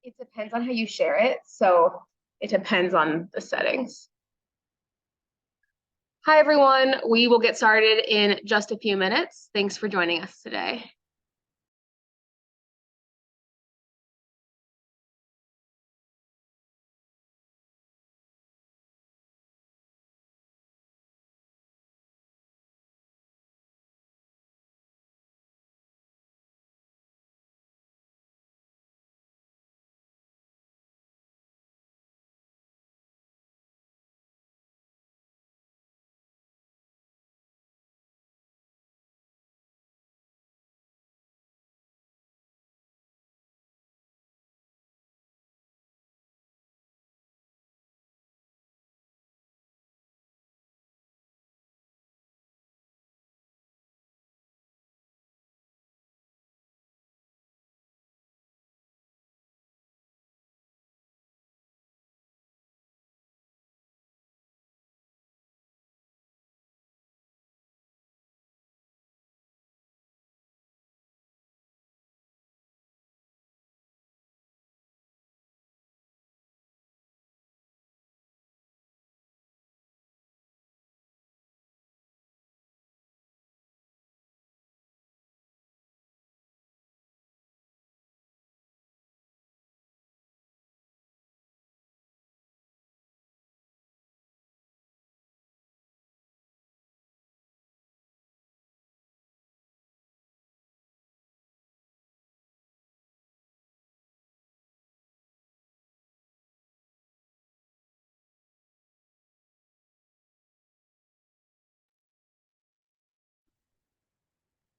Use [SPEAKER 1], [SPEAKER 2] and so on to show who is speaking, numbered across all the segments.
[SPEAKER 1] It depends on how you share it, so it depends on the settings. Hi, everyone. We will get started in just a few minutes. Thanks for joining us today.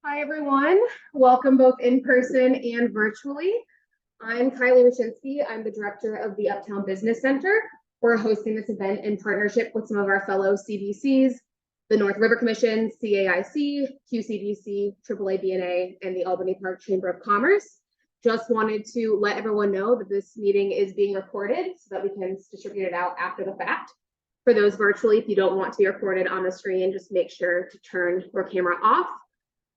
[SPEAKER 1] Hi, everyone. Welcome both in person and virtually. I'm Kylie Roshinsky. I'm the director of the Uptown Business Center. We're hosting this event in partnership with some of our fellow CBCs, the North River Commission, CAIC, QCDC, AAA-BNA, and the Albany Park Chamber of Commerce. Just wanted to let everyone know that this meeting is being recorded so that we can distribute it out after the fact. For those virtually, if you don't want to be recorded on the screen, just make sure to turn your camera off.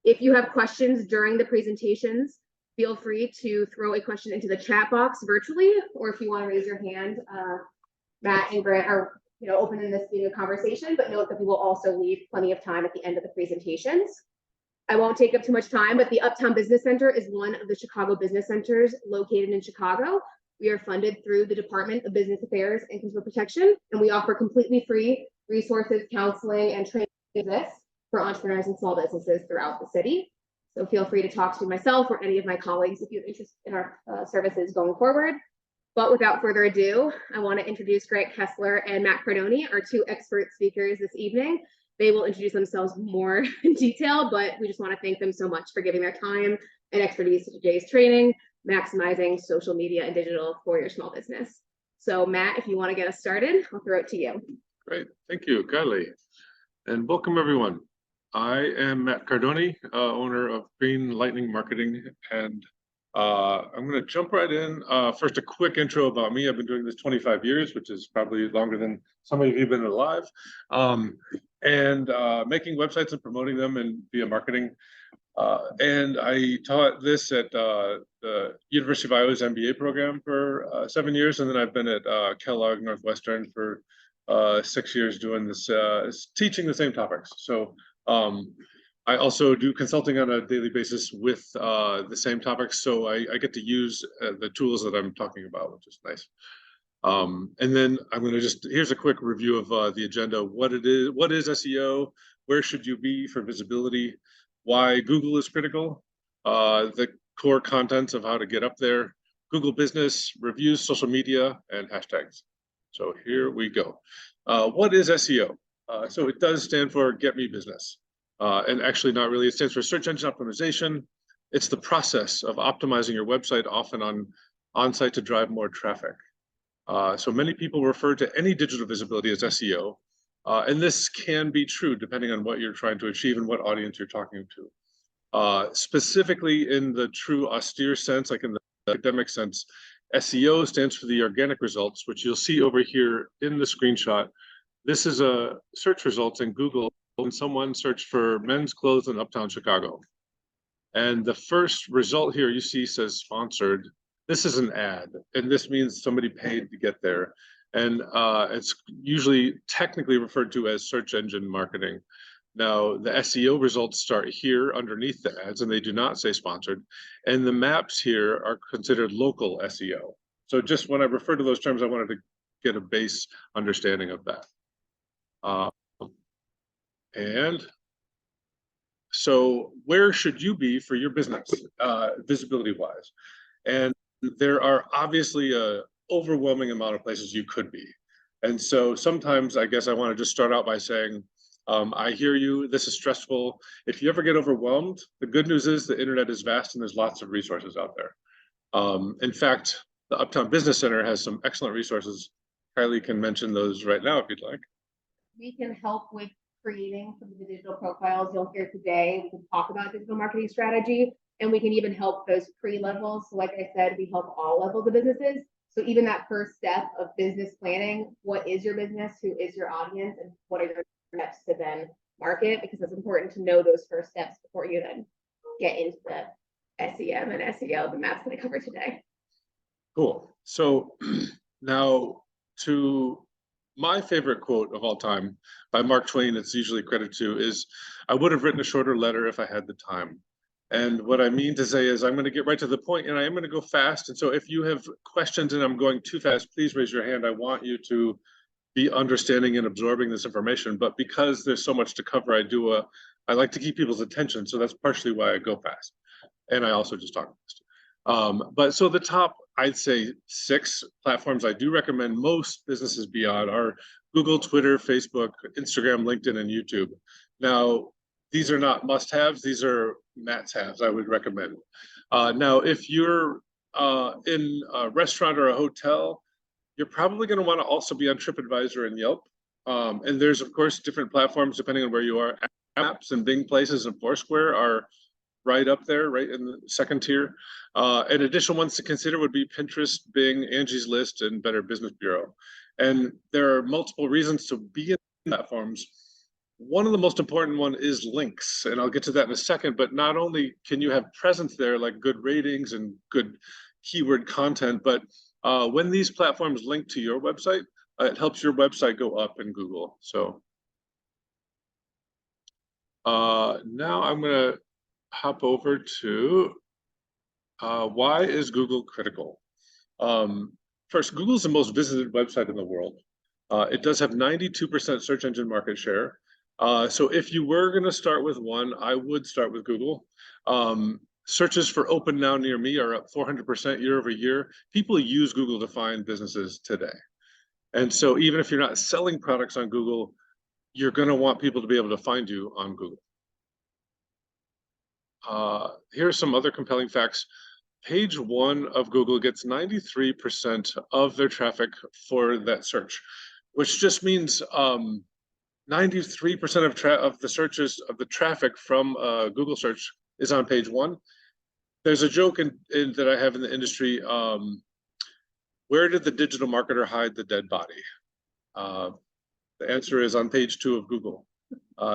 [SPEAKER 1] If you have questions during the presentations, feel free to throw a question into the chat box virtually, or if you want to raise your hand, Matt and Grant are open in this being a conversation, but note that we will also leave plenty of time at the end of the presentations. I won't take up too much time, but the Uptown Business Center is one of the Chicago business centers located in Chicago. We are funded through the Department of Business Affairs and Consumer Protection, and we offer completely free resources, counseling, and training for entrepreneurs and small businesses throughout the city. So feel free to talk to myself or any of my colleagues if you have interest in our services going forward. But without further ado, I want to introduce Grant Kessler and Matt Cardoni, our two expert speakers this evening. They will introduce themselves more in detail, but we just want to thank them so much for giving their time and expertise to today's training, maximizing social media and digital for your small business. So Matt, if you want to get us started, I'll throw it to you.
[SPEAKER 2] Great, thank you, Kylie. And welcome everyone. I am Matt Cardoni, owner of Green Lightning Marketing, and I'm going to jump right in. First, a quick intro about me. I've been doing this 25 years, which is probably longer than some of you have been alive, and making websites and promoting them and via marketing. And I taught this at the University of Iowa's MBA program for 7 years, and then I've been at Kellogg Northwestern for 6 years doing this, teaching the same topics. So I also do consulting on a daily basis with the same topics, so I get to use the tools that I'm talking about, which is nice. And then I'm going to here's a quick review of the agenda. What is SEO? Where should you be for visibility? Why Google is critical? The core contents of how to get up there. Google Business, reviews, social media, and hashtags. So here we go. What is SEO? So it does stand for Get Me Business. And actually not really, it stands for Search Engine Optimization. It's the process of optimizing your website, often on-site, to drive more traffic. So many people refer to any digital visibility as SEO. And this can be true depending on what you're trying to achieve and what audience you're talking to. Specifically in the true austere sense, like in the academic sense, SEO stands for the organic results, which you'll see over here in the screenshot. This is a search results in Google when someone searched for men's clothes in Uptown Chicago. And the first result here you see says sponsored. This is an ad, and this means somebody paid to get there. And it's usually technically referred to as search engine marketing. Now, the SEO results start here underneath the ads, and they do not say sponsored. And the maps here are considered local SEO. So just when I refer to those terms, I wanted to get a base understanding of that. And so where should you be for your business, visibility wise? And there are obviously a overwhelming amount of places you could be. And so sometimes I guess I want to just start out by saying, I hear you, this is stressful. If you ever get overwhelmed, the good news is the internet is vast and there's lots of resources out there. In fact, the Uptown Business Center has some excellent resources. Kylie can mention those right now if you'd like.
[SPEAKER 1] We can help with creating some of the digital profiles you'll hear today. We can talk about digital marketing strategy, and we can even help those pre-levels. So like I said, we help all levels of businesses. So even that first step of business planning, what is your business, who is your audience, and what are your steps to then market? Because it's important to know those first steps before you then get into the SEM and SEO, the maps that I covered today.
[SPEAKER 2] Cool. So now to my favorite quote of all time by Mark Twain, it's usually credited to, is I would have written a shorter letter if I had the time. And what I mean to say is I'm going to get right to the point, and I am going to go fast. And so if you have questions and I'm going too fast, please raise your hand. I want you to be understanding and absorbing this information. But because there's so much to cover, I like to keep people's attention. So that's partially why I go fast. And I also just talk fast. But so the top, I'd say 6 platforms I do recommend most businesses be on are Google, Twitter, Facebook, Instagram, LinkedIn, and YouTube. Now, these are not must-haves. These are must-haves I would recommend. Now, if you're in a restaurant or a hotel, you're probably going to want to also be on TripAdvisor and Yelp. And there's, of course, different platforms depending on where you are. Apps and Bing Places and Foursquare are right up there, right in the second tier. And additional ones to consider would be Pinterest, Bing, Angie's List, and Better Business Bureau. And there are multiple reasons to be in platforms. One of the most important one is links, and I'll get to that in a second, but not only can you have presence there, like good ratings and good keyword content, but when these platforms link to your website, it helps your website go up in Google. So now I'm going to hop over to why is Google critical? First, Google's the most visited website in the world. It does have 92% search engine market share. So if you were going to start with one, I would start with Google. Searches for Open Now Near Me are up 400% year over year. People use Google to find businesses today. And so even if you're not selling products on Google, you're going to want people to be able to find you on Google. Here are some other compelling facts. Page 1 of Google gets 93% of their traffic for that search, which just means 93% of the searches of the traffic from Google search is on page 1. There's a joke that I have in the industry. Where did the digital marketer hide the dead body? The answer is on page 2 of Google.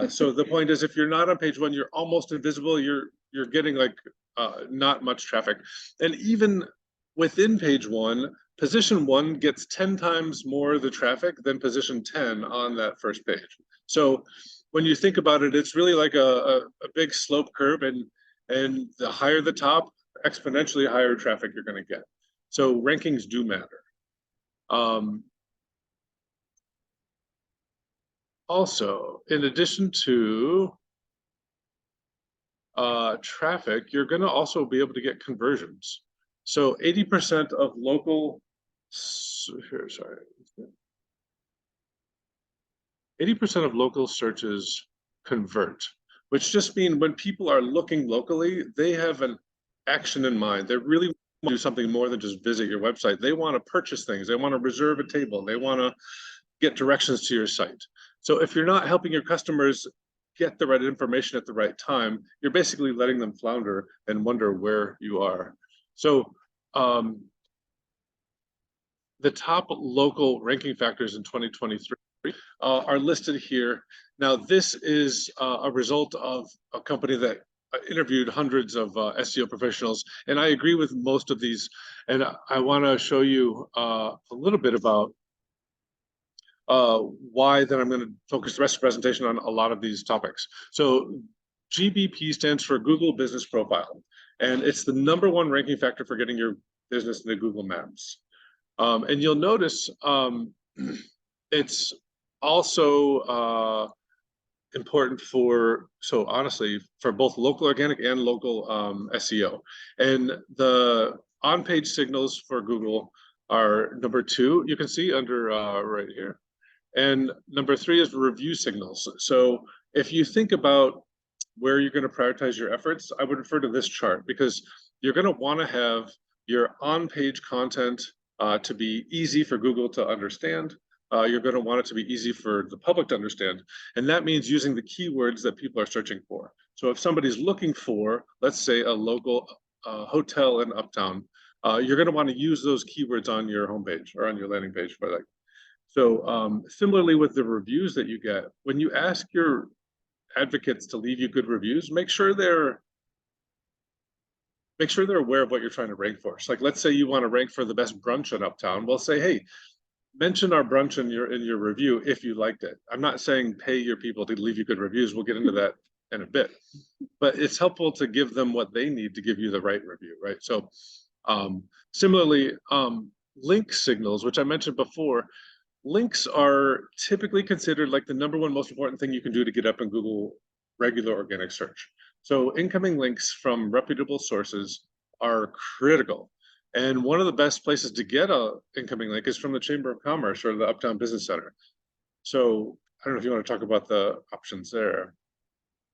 [SPEAKER 2] So the point is, if you're not on page 1, you're almost invisible. You're getting like not much traffic. And even within page 1, position 1 gets 10 times more the traffic than position 10 on that first page. So when you think about it, it's really like a big slope curve, and the higher the top, exponentially higher traffic you're going to get. So rankings do matter. Also, in addition to traffic, you're going to also be able to get conversions. So 80% of local, 80% of local searches convert, which just means when people are looking locally, they have an action in mind. They really want to do something more than just visit your website. They want to purchase things. They want to reserve a table. They want to get directions to your site. So if you're not helping your customers get the right information at the right time, you're basically letting them flounder and wonder where you are. So the top local ranking factors in 2023 are listed here. Now, this is a result of a company that interviewed hundreds of SEO professionals, and I agree with most of these. And I want to show you a little bit about why then I'm going to focus the rest of the presentation on a lot of these topics. So GBP stands for Google Business Profile, and it's the #1 ranking factor for getting your business into Google Maps. And you'll notice it's also important for, so honestly, for both local organic and local SEO. And the on-page signals for Google are #2, you can see under right here. And #3 is review signals. So if you think about where you're going to prioritize your efforts, I would refer to this chart, because you're going to want to have your on-page content to be easy for Google to understand. You're going to want it to be easy for the public to understand. And that means using the keywords that people are searching for. So if somebody's looking for, let's say, a local hotel in Uptown, you're going to want to use those keywords on your homepage or on your landing page for that. So similarly with the reviews that you get, when you ask your advocates to leave you good reviews, make sure they're aware of what you're trying to rank for. So like, let's say you want to rank for the best brunch in Uptown. Well, say, hey, mention our brunch in your review if you liked it. I'm not saying pay your people to leave you good reviews. We'll get into that in a bit, but it's helpful to give them what they need to give you the right review, right? So similarly, link signals, which I mentioned before, links are typically considered like the #1 most important thing you can do to get up in Google regular organic search. So incoming links from reputable sources are critical. And one of the best places to get a incoming link is from the Chamber of Commerce or the Uptown Business Center. So I don't know if you want to talk about the options there.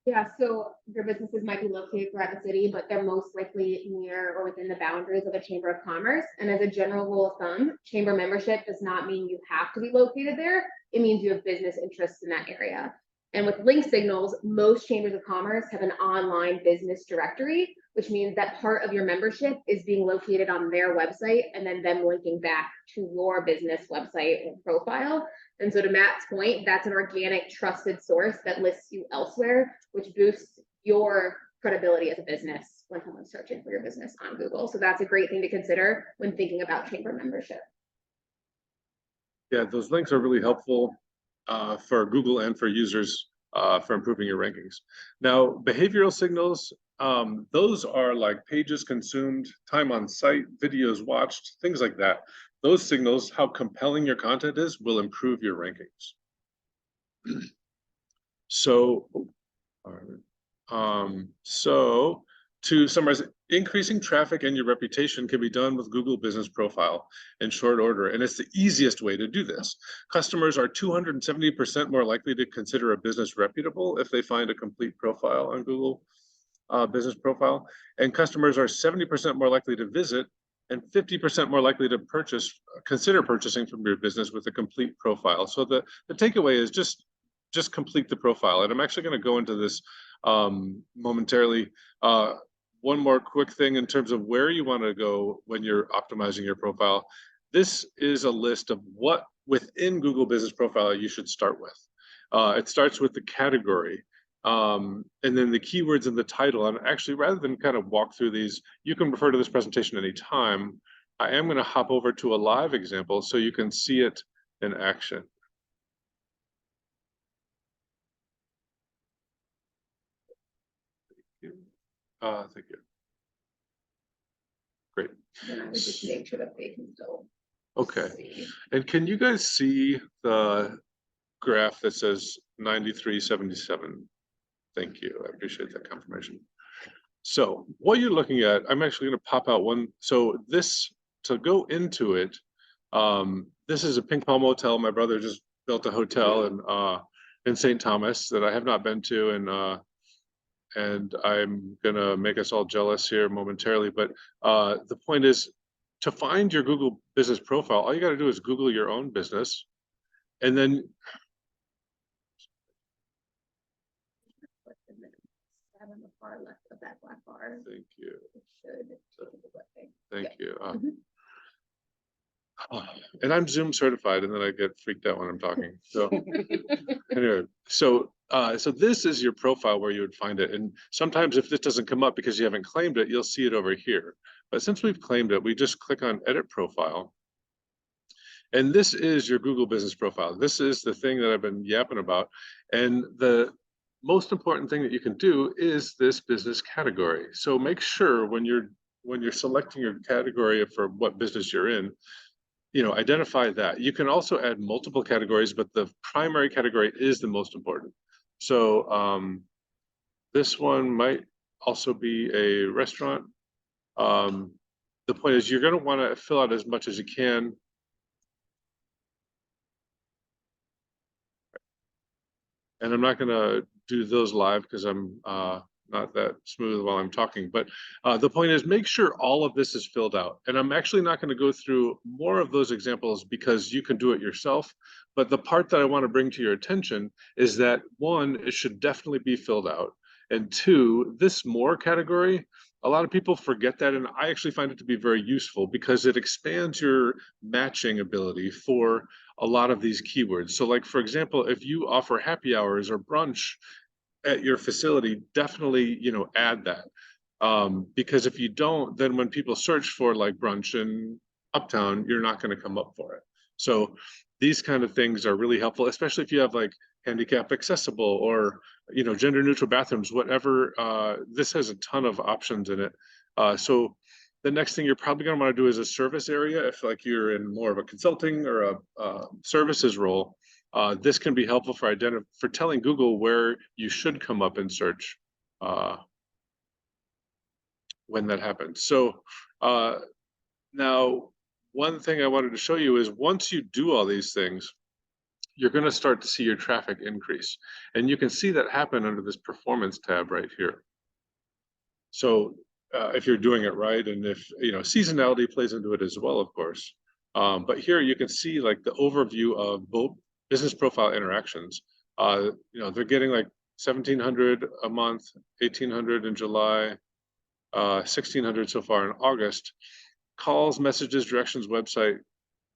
[SPEAKER 1] Yeah, so your businesses might be located throughout the city, but they're most likely near or within the boundaries of a Chamber of Commerce. And as a general rule of thumb, chamber membership does not mean you have to be located there. It means you have business interests in that area. And with link signals, most chambers of commerce have an online business directory, which means that part of your membership is being located on their website and then them linking back to your business website and profile. And so to Matt's point, that's an organic, trusted source that lists you elsewhere, which boosts your credibility as a business when someone's searching for your business on Google. So that's a great thing to consider when thinking about chamber membership.
[SPEAKER 2] Yeah, those links are really helpful for Google and for users for improving your rankings. Now, behavioral signals, those are like pages consumed, time on site, videos watched, things like that. Those signals, how compelling your content is, will improve your rankings. So, so to summarize, increasing traffic and your reputation can be done with Google Business Profile in short order, and it's the easiest way to do this. Customers are 270% more likely to consider a business reputable if they find a complete profile on Google Business Profile, and customers are 70% more likely to visit and 50% more likely to consider purchasing from your business with a complete profile. So the takeaway is just complete the profile. And I'm actually going to go into this momentarily. One more quick thing in terms of where you want to go when you're optimizing your profile. This is a list of what within Google Business Profile you should start with. It starts with the category. And then the keywords in the title. And actually, rather than kind of walk through these, you can refer to this presentation anytime. I am going to hop over to a live example so you can see it in action. Thank you. Great.
[SPEAKER 1] And I would just make sure that they can still
[SPEAKER 2] see. And can you guys see the graph that says 9377? Thank you. I appreciate that confirmation. So what you're looking at, I'm actually going to pop out one. So this, to go into it, this is a Pink Palm Hotel. My brother just built a hotel in St. Thomas that I have not been to, and I'm gonna make us all jealous here momentarily. But the point is, to find your Google Business Profile, all you got to do is Google your own business, and then
[SPEAKER 1] on the far left of that black bar.
[SPEAKER 2] Thank you.
[SPEAKER 1] It should.
[SPEAKER 2] Thank you. And I'm Zoom certified, and then I get freaked out when I'm talking. So anyway, so this is your profile where you would find it. And sometimes if this doesn't come up because you haven't claimed it, you'll see it over here. But since we've claimed it, we just click on Edit Profile. And this is your Google Business Profile. This is the thing that I've been yapping about. And the most important thing that you can do is this business category. So make sure when you're selecting your category for what business you're in, identify that. You can also add multiple categories, but the primary category is the most important. So this one might also be a restaurant. The point is you're going to want to fill out as much as you can. And I'm not going to do those live because I'm not that smooth while I'm talking. But the point is, make sure all of this is filled out. And I'm actually not going to go through more of those examples because you can do it yourself. But the part that I want to bring to your attention is that, one, it should definitely be filled out. And two, this more category, a lot of people forget that. And I actually find it to be very useful because it expands your matching ability for a lot of these keywords. So like, for example, if you offer happy hours or brunch at your facility, definitely, add that. Because if you don't, then when people search for like brunch in Uptown, you're not going to come up for it. So these kind of things are really helpful, especially if you have like handicap accessible or, gender neutral bathrooms, whatever. This has a ton of options in it. So the next thing you're probably going to want to do is a service area. If like you're in more of a consulting or a services role, this can be helpful for telling Google where you should come up in search when that happens. So now, one thing I wanted to show you is once you do all these things, you're going to start to see your traffic increase. And you can see that happen under this performance tab right here. So if you're doing it right, and if seasonality plays into it as well, of course. But here you can see like the overview of both business profile interactions. They're getting like 1,700 a month, 1,800 in July, 1,600 so far in August. Calls, messages, directions, website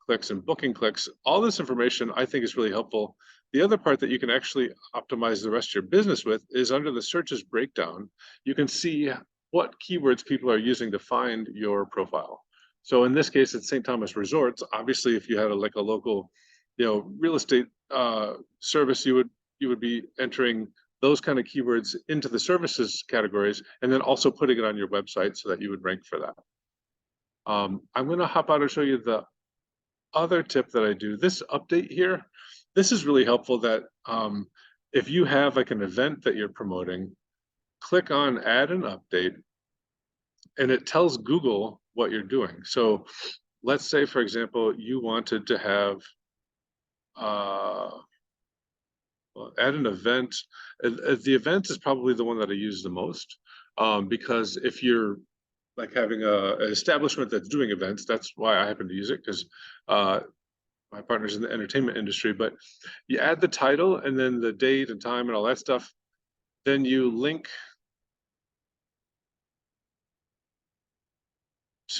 [SPEAKER 2] clicks, and booking clicks. All this information I think is really helpful. The other part that you can actually optimize the rest of your business with is under the searches breakdown. You can see what keywords people are using to find your profile. So in this case, it's St. Thomas Resorts. Obviously, if you had a local, real estate service, you would be entering those kind of keywords into the services categories, and then also putting it on your website so that you would rank for that. I'm going to hop out and show you the other tip that I do. This update here, this is really helpful that if you have like an event that you're promoting, click on add an update and it tells Google what you're doing. So let's say, for example, you wanted to have add an event. The event is probably the one that I use the most because if you're like having an establishment that's doing events, that's why I happen to use it, because my partner's in the entertainment industry. But you add the title and then the date and time and all that stuff. Then you link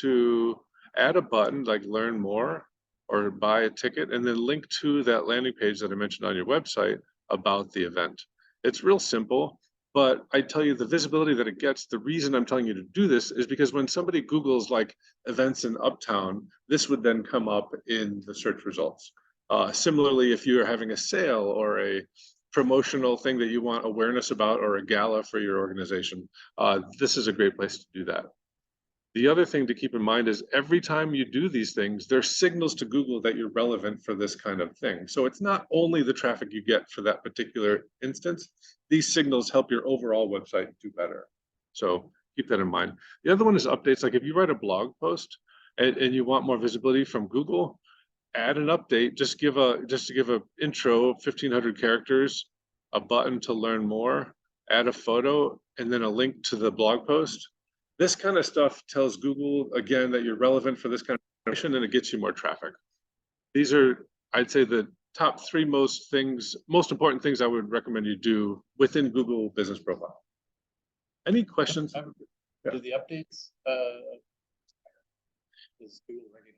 [SPEAKER 2] to add a button like learn more or buy a ticket, and then link to that landing page that I mentioned on your website about the event. It's real simple, but I tell you the visibility that it gets, the reason I'm telling you to do this is because when somebody Googles like events in Uptown, this would then come up in the search results. Similarly, if you're having a sale or a promotional thing that you want awareness about or a gala for your organization, this is a great place to do that. The other thing to keep in mind is every time you do these things, there's signals to Google that you're relevant for this kind of thing. So it's not only the traffic you get for that particular instance, these signals help your overall website do better. So keep that in mind. The other one is updates. Like if you write a blog post and you want more visibility from Google, add an update, just to give a intro, 1,500 characters, a button to learn more, add a photo, and then a link to the blog post. This kind of stuff tells Google, again, that you're relevant for this kind of information, and it gets you more traffic. These are, I'd say, the top three most important things I would recommend you do within Google Business Profile. Any questions?
[SPEAKER 3] Do the updates, is Google ready?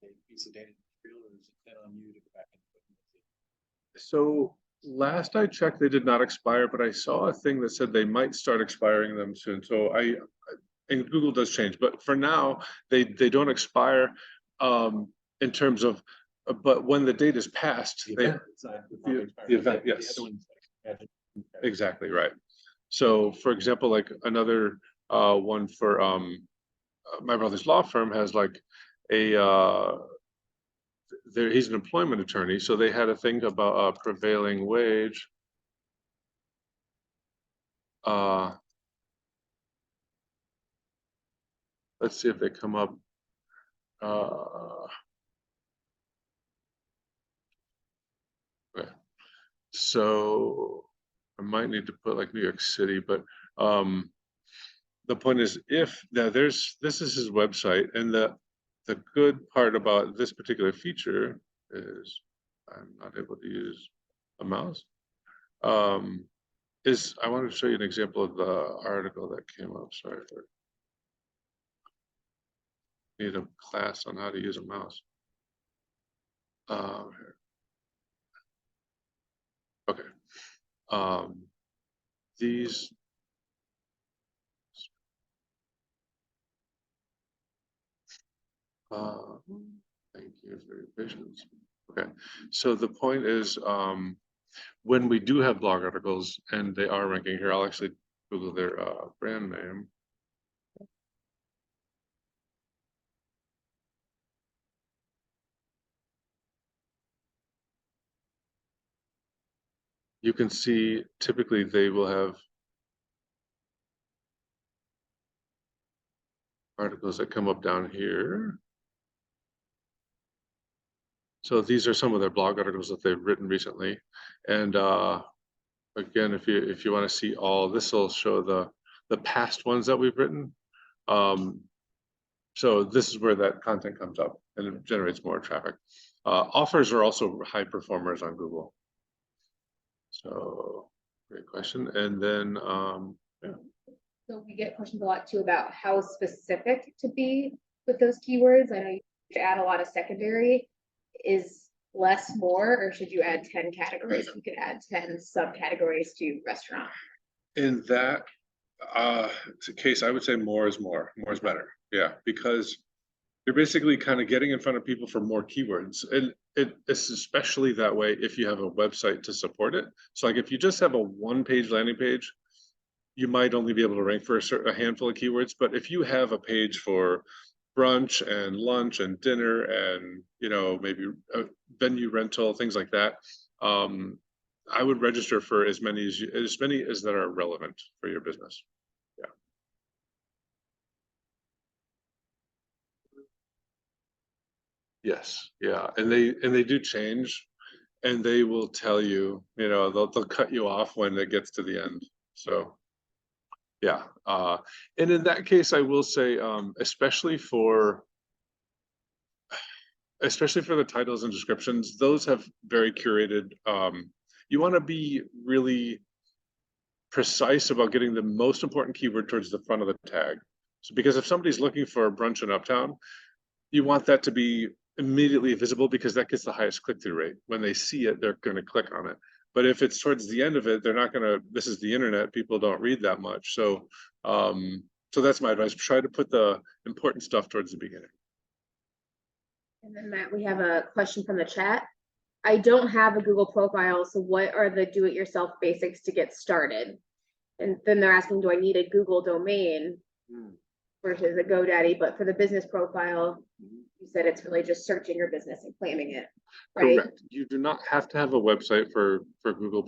[SPEAKER 3] a piece of data material, or is it then on you to go back and put it?
[SPEAKER 2] So last I checked, they did not expire, but I saw a thing that said they might start expiring them soon. So and Google does change, but for now, they don't expire in terms of, but when the date is passed,
[SPEAKER 3] The
[SPEAKER 2] they,
[SPEAKER 3] event, it's not- it's not
[SPEAKER 2] the
[SPEAKER 3] expired,
[SPEAKER 2] event,
[SPEAKER 3] but the
[SPEAKER 2] yes.
[SPEAKER 3] other one's like-
[SPEAKER 2] Exactly right. So for example, like another one for my brother's law firm has like a there, he's an employment attorney, so they had a thing about prevailing wage. Let's see if they come up. Okay. So I might need to put like New York City, but the point is, if now this is his website, and the good part about this particular feature is I'm not able to use a mouse. Is I wanted to show you an example of the article that came up. Sorry for need a class on how to use a mouse. Okay. These. Thank you for your patience. Okay, so the point is, when we do have blog articles and they are ranking here, I'll actually Google their brand name. You can see typically they will have articles that come up down here. So these are some of their blog articles that they've written recently. And again, if you want to see all, this will show the past ones that we've written. So this is where that content comes up and it generates more traffic. Offers are also high performers on Google. So great question. And then, yeah.
[SPEAKER 1] So we get questions a lot too about how specific to be with those keywords. I know you should add a lot of secondary. Is less more, or should you add 10 categories? You could add 10 subcategories to restaurant.
[SPEAKER 2] In that case, I would say more is more. More is better. Yeah, because you're basically kind of getting in front of people for more keywords, and it's especially that way if you have a website to support it. So like if you just have a one-page landing page, you might only be able to rank for a handful of keywords. But if you have a page for brunch and lunch and dinner and maybe a venue rental, things like that, I would register for as many as that are relevant for your business. Yeah. Yes. Yeah. And they do change, and they will tell you, they'll cut you off when it gets to the end. So yeah. And in that case, I will say, especially for the titles and descriptions, those have very curated. You want to be really precise about getting the most important keyword towards the front of the tag. So because if somebody's looking for a brunch in Uptown, you want that to be immediately visible, because that gets the highest click-through rate. When they see it, they're going to click on it. But if it's towards the end of it, they're not going to. This is the internet. People don't read that much. So so that's my advice. Try to put the important stuff towards the beginning.
[SPEAKER 1] And then Matt, we have a question from the chat. I don't have a Google profile, so what are the do-it-yourself basics to get started? And then they're asking, do I need a Google domain versus a GoDaddy? But for the business profile, you said it's really just searching your business and claiming it, right?
[SPEAKER 2] Correct. You do not have to have a website for Google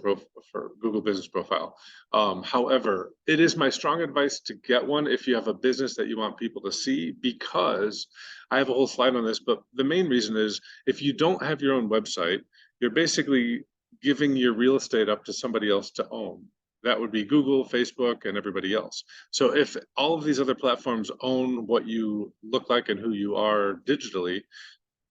[SPEAKER 2] Business Profile. However, it is my strong advice to get one if you have a business that you want people to see, because I have a whole slide on this, but the main reason is if you don't have your own website, you're basically giving your real estate up to somebody else to own. That would be Google, Facebook, and everybody else. So if all of these other platforms own what you look like and who you are digitally,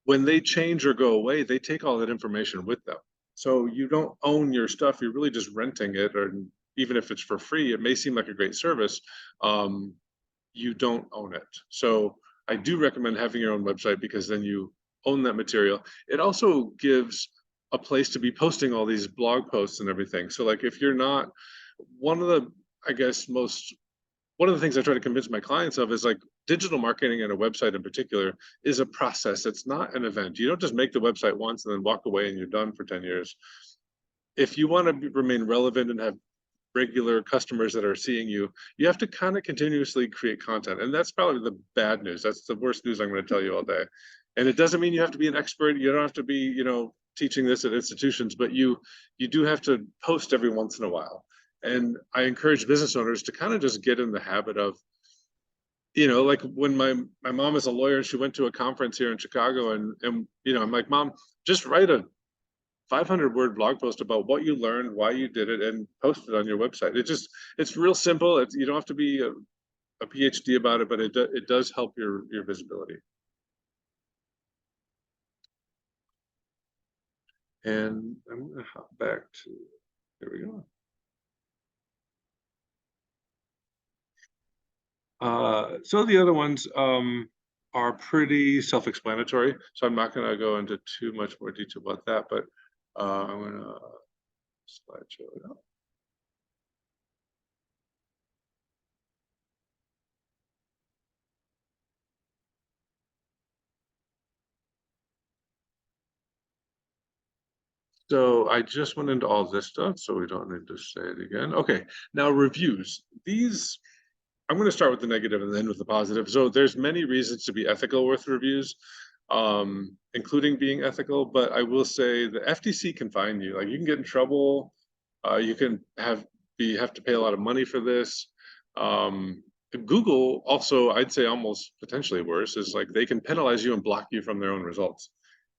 [SPEAKER 2] when they change or go away, they take all that information with them. So you don't own your stuff. You're really just renting it, or even if it's for free, it may seem like a great service. You don't own it. So I do recommend having your own website, because then you own that material. It also gives a place to be posting all these blog posts and everything. So like if you're not, one of the, I guess, one of the things I try to convince my clients of is like digital marketing and a website in particular is a process. It's not an event. You don't just make the website once and then walk away and you're done for 10 years. If you want to remain relevant and have regular customers that are seeing you, you have to kind of continuously create content. And that's probably the bad news. That's the worst news I'm going to tell you all day. And it doesn't mean you have to be an expert. You don't have to be, teaching this at institutions, but you do have to post every once in a while. And I encourage business owners to kind of just get in the habit of, like when my mom is a lawyer, she went to a conference here in Chicago, and I'm like, Mom, just write a 500-word blog post about what you learned, why you did it, and post it on your website. It's real simple. You don't have to be a PhD about it, but it does help your visibility. And I'm going to hop back to, here we go. So the other ones are pretty self-explanatory. So I'm not going to go into too much more detail about that, but I'm going to slideshow it up. So I just went into all this stuff, so we don't need to say it again. Okay, now reviews. These, I'm going to start with the negative and then with the positive. So there's many reasons to be ethical with reviews, including being ethical. But I will say the FTC can fine you. Like you can get in trouble. You can have to pay a lot of money for this. Google also, I'd say almost potentially worse, is like they can penalize you and block you from their own results.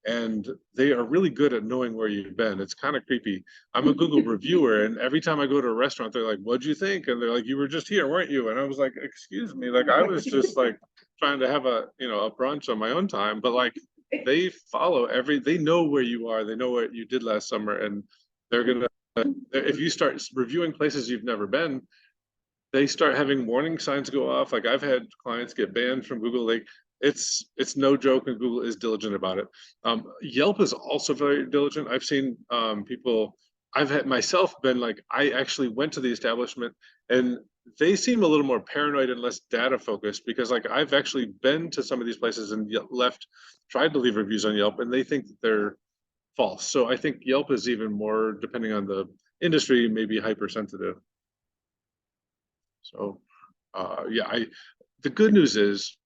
[SPEAKER 2] And they are really good at knowing where you've been. It's kind of creepy. I'm a Google reviewer, and every time I go to a restaurant, they're like, "What'd you think?" And they're like, "You were just here, weren't you?" And I was like, "Excuse me, like I was just like trying to have a brunch on my own time." But like they they know where you are, they know what you did last summer, and they're gonna, if you start reviewing places you've never been, they start having warning signs go off. Like I've had clients get banned from Google. Like it's no joke, and Google is diligent about it. Yelp is also very diligent. I've seen people, I've had myself been like, I actually went to the establishment and they seem a little more paranoid and less data focused, because like I've actually been to some of these places and tried to leave reviews on Yelp, and they think that they're false. So I think Yelp is even more, depending on the industry, maybe hypersensitive. So yeah, the good news is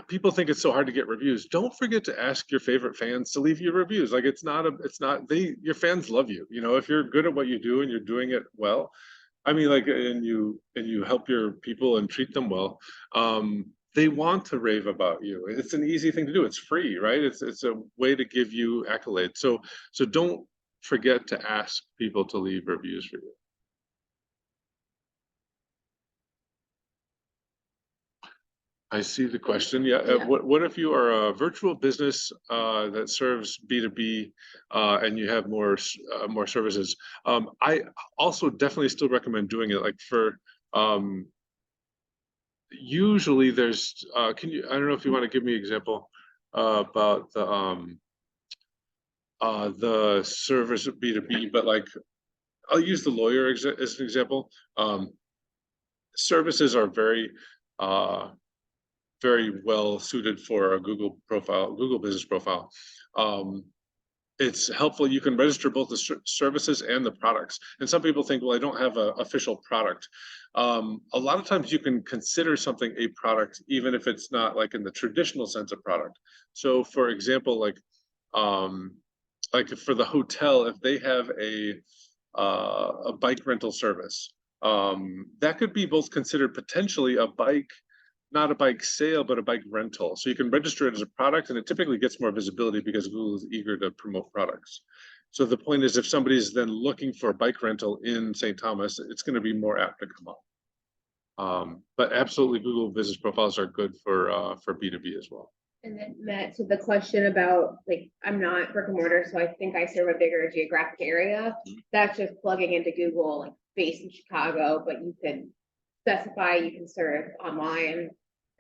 [SPEAKER 2] people think it's so hard to get reviews. Don't forget to ask your favorite fans to leave you reviews. Like your fans love you. If you're good at what you do and you're doing it well, I mean, like, and you help your people and treat them well, they want to rave about you. It's an easy thing to do. It's free, right? It's a way to give you accolades. So don't forget to ask people to leave reviews for you. I see the question. Yeah.
[SPEAKER 1] Yeah.
[SPEAKER 2] What if you are a virtual business that serves B2B and you have more services? I also definitely still recommend doing it. Like for usually there's I don't know if you want to give me an example about the service of B2B, but like I'll use the lawyer as an example. Services are very well suited for a Google business profile. It's helpful. You can register both the services and the products. And some people think, well, I don't have an official product. A lot of times you can consider something a product, even if it's not like in the traditional sense of product. So for example, like for the hotel, if they have a bike rental service, that could be both considered potentially a bike, not a bike sale, but a bike rental. So you can register it as a product, and it typically gets more visibility because Google is eager to promote products. So the point is, if somebody's then looking for a bike rental in St. Thomas, it's going to be more apt to come up. But absolutely, Google business profiles are good for B2B as well.
[SPEAKER 1] And then Matt, to the question about, like, I'm not brick and mortar, so I think I serve a bigger geographic area. That's just plugging into Google, like based in Chicago, but you can specify you can serve online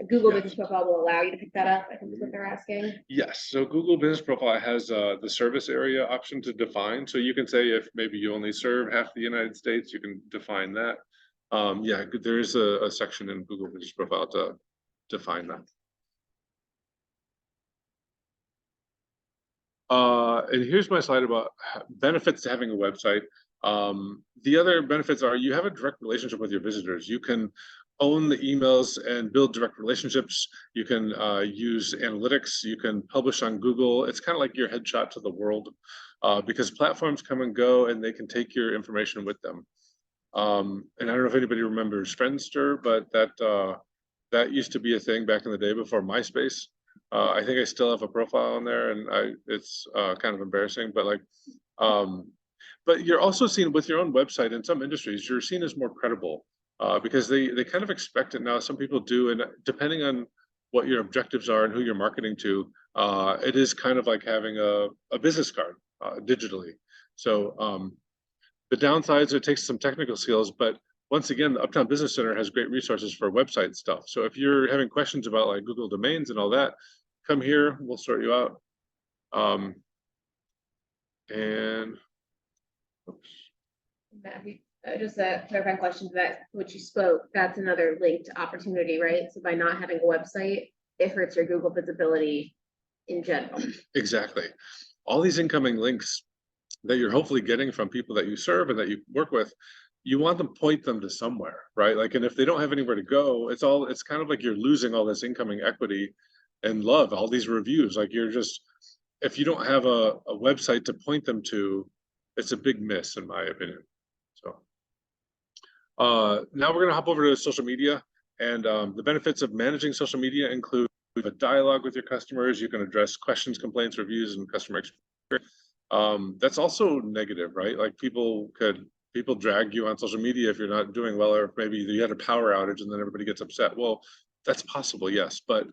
[SPEAKER 1] Google
[SPEAKER 2] Yes.
[SPEAKER 1] Business Profile will allow you to pick that up, I think is what they're asking.
[SPEAKER 2] Yes, so Google Business Profile has the service area option to define. So you can say if maybe you only serve half the United States, you can define that. Yeah, there is a section in Google Business Profile to define that. And here's my slide about benefits to having a website. The other benefits are you have a direct relationship with your visitors. You can own the emails and build direct relationships. You can use analytics. You can publish on Google. It's kind of like your headshot to the world because platforms come and go and they can take your information with them. And I don't know if anybody remembers Friendster, but that used to be a thing back in the day before MySpace. I think I still have a profile on there, and it's kind of embarrassing, but like, but you're also seen with your own website in some industries, you're seen as more credible because they kind of expect it now. Some people do, and depending on what your objectives are and who you're marketing to, it is kind of like having a business card digitally. So the downsides, it takes some technical skills, but once again, the Uptown Business Center has great resources for website stuff. So if you're having questions about like Google domains and all that, come here, we'll sort you out. And oops.
[SPEAKER 1] Just a clarifying question to that, which you spoke, that's another linked opportunity, right? So by not having a website, it hurts your Google visibility in general.
[SPEAKER 2] Exactly. All these incoming links that you're hopefully getting from people that you serve and that you work with, you want them to point them to somewhere, right? Like, and if they don't have anywhere to go, it's kind of like you're losing all this incoming equity and love, all these reviews. Like you're just, if you don't have a website to point them to, it's a big miss in my opinion. So now we're gonna hop over to social media, and the benefits of managing social media include a dialogue with your customers. You can address questions, complaints, reviews, and customer experience. That's also negative, right? Like people drag you on social media if you're not doing well, or maybe you had a power outage and then everybody gets upset. Well, that's possible, yes, but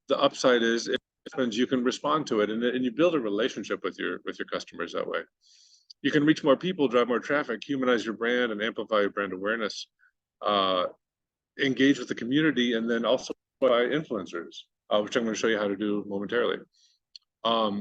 [SPEAKER 2] the upside is it happens, you can respond to it, and you build a relationship with your customers that way. You can reach more people, drive more traffic, humanize your brand, and amplify your brand awareness. Engage with the community, and then also by influencers, which I'm going to show you how to do momentarily.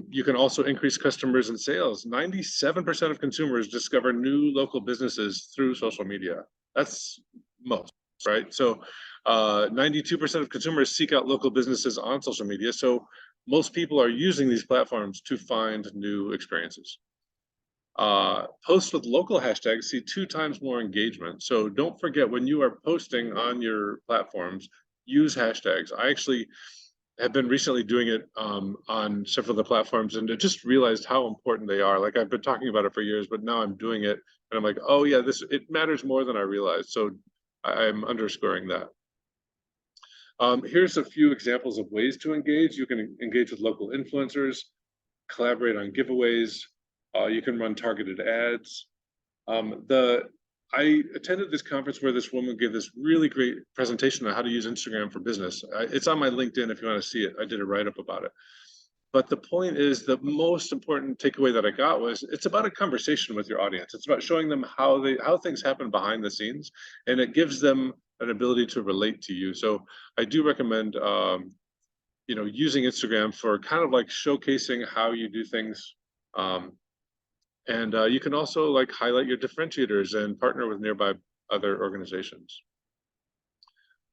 [SPEAKER 2] You can also increase customers and sales. 97% of consumers discover new local businesses through social media. That's most, right? So 92% of consumers seek out local businesses on social media. So most people are using these platforms to find new experiences. Posts with local hashtags see 2 times more engagement. So don't forget, when you are posting on your platforms, use hashtags. I actually have been recently doing it on several of the platforms, and I just realized how important they are. Like I've been talking about it for years, but now I'm doing it and I'm like, oh yeah, it matters more than I realized. So I'm underscoring that. Here's a few examples of ways to engage. You can engage with local influencers, collaborate on giveaways. You can run targeted ads. I attended this conference where this woman gave this really great presentation on how to use Instagram for business. It's on my LinkedIn if you want to see it. I did a write-up about it. But the point is, the most important takeaway that I got was it's about a conversation with your audience. It's about showing them how things happen behind the scenes, and it gives them an ability to relate to you. So I do recommend using Instagram for kind of like showcasing how you do things. And you can also like highlight your differentiators and partner with nearby other organizations.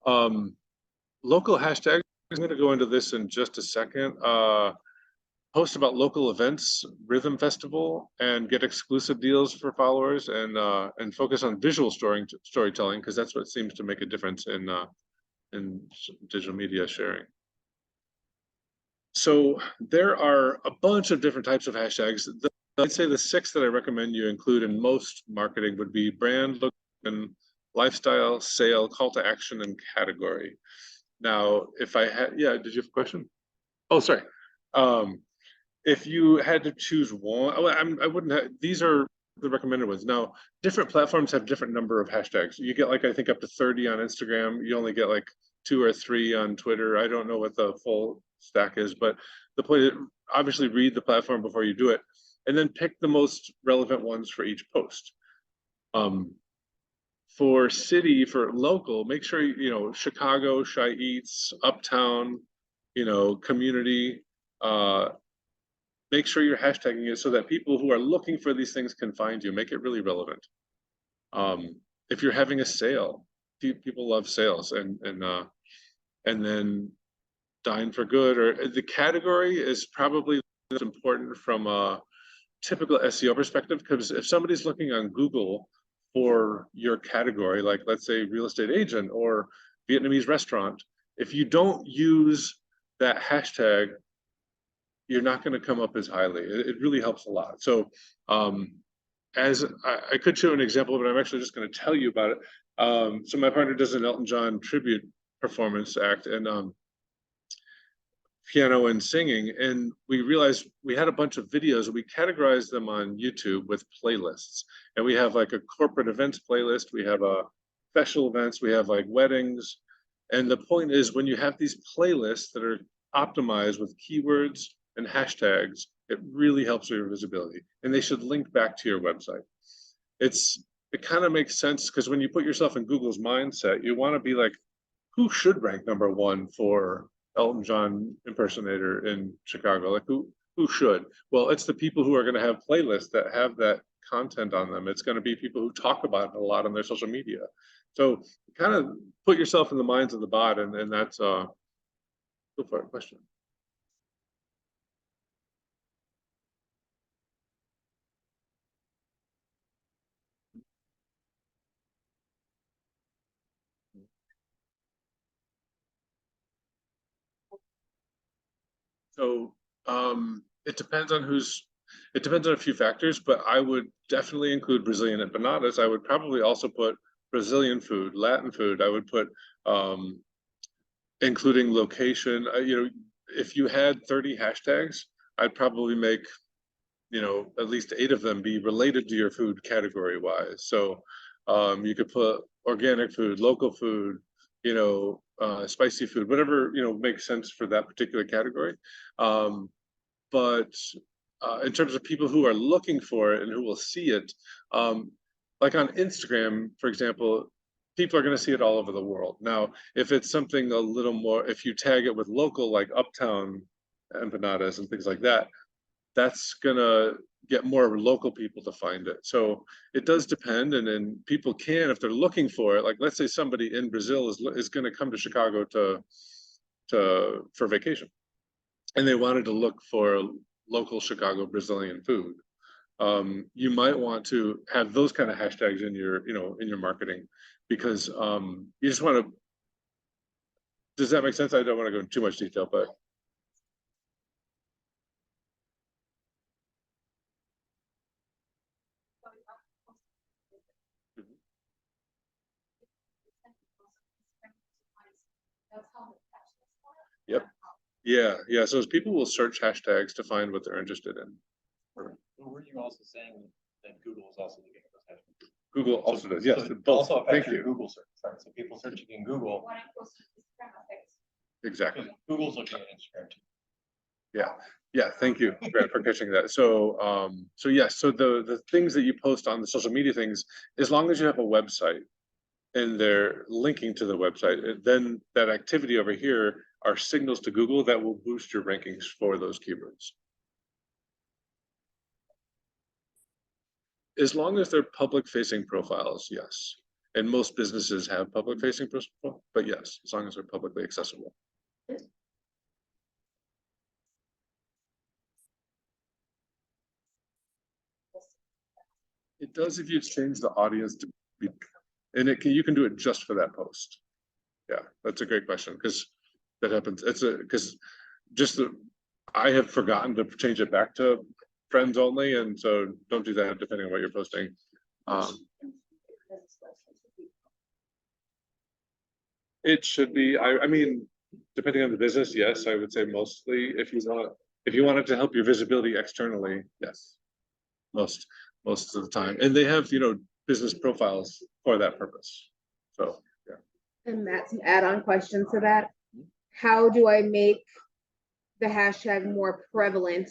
[SPEAKER 2] Local hashtags, I'm going to go into this in just a second. Post about local events, Rhythm Festival, and get exclusive deals for followers, and focus on visual storytelling, because that's what seems to make a difference in digital media sharing. So there are a bunch of different types of hashtags. I'd say the 6 that I recommend you include in most marketing would be brand, look, and lifestyle, sale, call to action, and category. Now, if I had, yeah, did you have a question? Oh, sorry. If you had to choose one, I wouldn't have, these are the recommended ones. Now, different platforms have different number of hashtags. You get like, I think up to 30 on Instagram. You only get like 2 or 3 on Twitter. I don't know what the full stack is, but the point is, obviously read the platform before you do it, and then pick the most relevant ones for each post. for city, for local, make sure, you know, Chicago, Shy Eats, Uptown, you know, community, make sure you're hashtagging it so that people who are looking for these things can find you. Make it really relevant. If you're having a sale, people love sales, and then Dine for Good, or the category is probably important from a typical SEO perspective, because if somebody's looking on Google for your category, like let's say real estate agent or Vietnamese restaurant, if you don't use that hashtag, you're not going to come up as highly. It really helps a lot. So as I could show an example, but I'm actually just going to tell you about it. So my partner does an Elton John tribute performance act, and piano and singing, and we realized we had a bunch of videos, and we categorized them on YouTube with playlists. And we have like a corporate events playlist, we have a special events, we have like weddings. And the point is, when you have these playlists that are optimized with keywords and hashtags, it really helps with your visibility, and they should link back to your website. It kind of makes sense, because when you put yourself in Google's mindset, you want to be like, who should rank #1 for Elton John impersonator in Chicago? Like who should? Well, it's the people who are going to have playlists that have that content on them. It's going to be people who talk about it a lot on their social media. So kind of put yourself in the minds of the bot, and that's go for a question. So it depends on it depends on a few factors, but I would definitely include Brazilian empanadas. I would probably also put Brazilian food, Latin food. I would put including location. You know, if you had 30 hashtags, I'd probably make, you know, at least 8 of them be related to your food category wise. So you could put organic food, local food, you know, spicy food, whatever, you know, makes sense for that particular category. But in terms of people who are looking for it and who will see it, like on Instagram, for example, people are going to see it all over the world. Now, if it's something a little more, if you tag it with local, like Uptown empanadas and things like that, that's gonna get more local people to find it. So it does depend, and then people can, if they're looking for it, like let's say somebody in Brazil is going to come to Chicago for vacation, and they wanted to look for local Chicago Brazilian food. You might want to have those kind of hashtags in your, you know, in your marketing, because you just want to. Does that make sense? I don't want to go into too much detail, but yep. Yeah. So people will search hashtags to find what they're interested in.
[SPEAKER 3] But were you also saying that Google is also looking at those hashtags?
[SPEAKER 2] Google also does, yes.
[SPEAKER 3] So it
[SPEAKER 2] Both.
[SPEAKER 3] also affects
[SPEAKER 2] Thank
[SPEAKER 3] your
[SPEAKER 2] you.
[SPEAKER 3] Google search, right? So people searching in Google,
[SPEAKER 2] Exactly.
[SPEAKER 3] because Google's looking at Instagram too.
[SPEAKER 2] Yeah. Thank you, Grant, for catching that. So, so yes. So the things that you post on the social media things, as long as you have a website and they're linking to the website, then that activity over here are signals to Google that will boost your rankings for those keywords. As long as they're public facing profiles, yes. And most businesses have public facing profiles, but yes, as long as they're publicly accessible. It does if you change the audience to be, and you can do it just for that post. Yeah, that's a great question, because that happens. Because I have forgotten to change it back to friends only, and so don't do that depending on what you're posting. It should be. I mean, depending on the business, yes, I would say mostly. If you want it to help your visibility externally, yes, most of the time, and they have, you know, business profiles for that purpose. So yeah.
[SPEAKER 1] And that's an add-on question to that. How do I make the hashtag more prevalent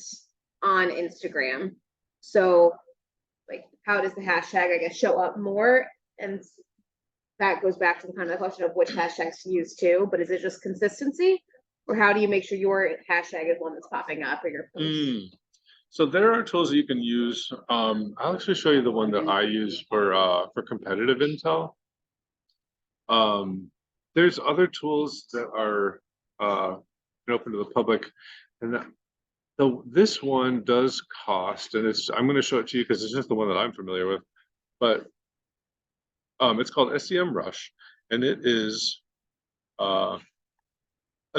[SPEAKER 1] on Instagram? So like, how does the hashtag, I guess, show up more? And that goes back to the kind of the question of which hashtags to use too, but is it just consistency? Or how do you make sure your hashtag is one that's popping up or your post?
[SPEAKER 2] So there are tools that you can use. I'll actually show you the one that I use for competitive intel. There's other tools that are open to the public, and this one does cost, and I'm going to show it to you because it's just the one that I'm familiar with. But it's called SEMrush, and it is an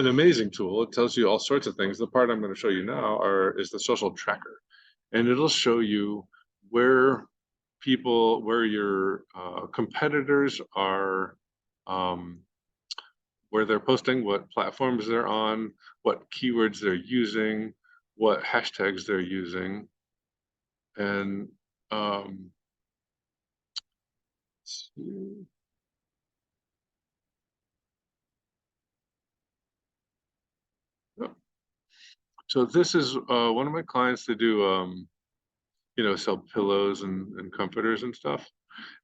[SPEAKER 2] amazing tool. It tells you all sorts of things. The part I'm going to show you now is the social tracker, and it'll show you where your competitors are, where they're posting, what platforms they're on, what keywords they're using, what hashtags they're using, and let's see. So this is one of my clients. They do sell pillows and comforters and stuff.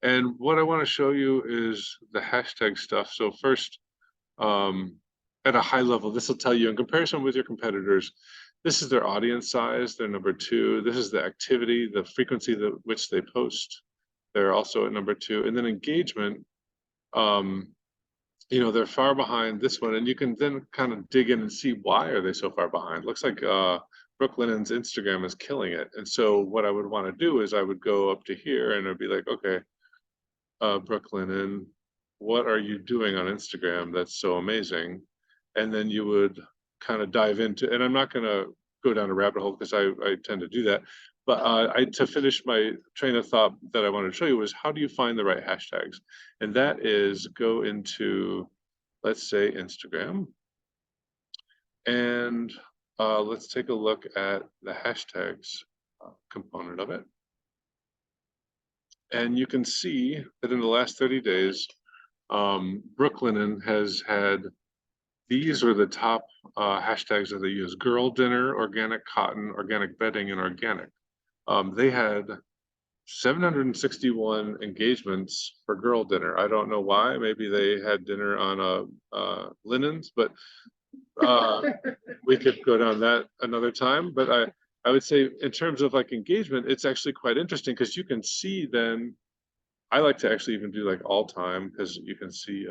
[SPEAKER 2] And what I want to show you is the hashtag stuff. So first, at a high level, this will tell you in comparison with your competitors, this is their audience size, they're number 2. This is the activity, the frequency which they post. They're also at number 2. And then engagement, they're far behind this one. And you can then kind of dig in and see why are they so far behind. Looks like Brooklinen's Instagram is killing it. And so what I would want to do is I would go up to here and it'd be like, okay, Brooklinen, what are you doing on Instagram that's so amazing? And then you would kind of dive into, and I'm not going to go down a rabbit hole because I tend to do that. But to finish my train of thought that I wanted to show you was how do you find the right hashtags? And that is go into, let's say, Instagram. And let's take a look at the hashtags component of it. And you can see that in the last 30 days, Brooklinen has had, these are the top hashtags that they use: girl dinner, organic cotton, organic bedding, and organic. They had 761 engagements for girl dinner. I don't know why. Maybe they had dinner on linens, but we could go down that another time. But I would say in terms of like engagement, it's actually quite interesting because you can see then, I like to actually even do like all time because you can see,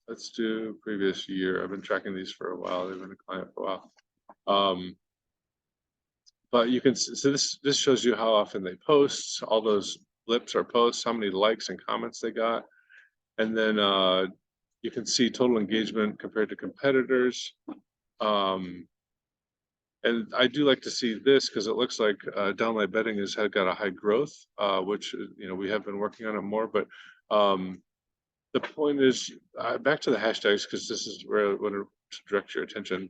[SPEAKER 2] let's do previous year. I've been tracking these for a while. They've been a client for a while. But you can see, so this shows you how often they post. All those blips are posts, how many likes and comments they got. And then you can see total engagement compared to competitors. And I do like to see this because it looks like downlight bedding has got a high growth, which we have been working on it more. But the point is back to the hashtags because this is where I want to direct your attention.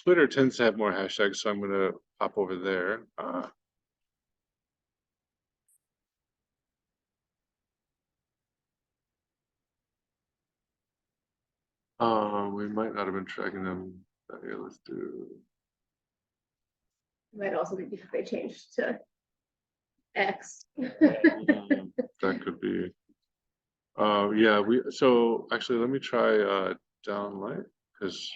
[SPEAKER 2] Twitter tends to have more hashtags, so I'm going to pop over there. We might not have been tracking them. Here, let's do.
[SPEAKER 1] Might also be because they changed to X.
[SPEAKER 2] That could be. Yeah, so actually let me try downlight because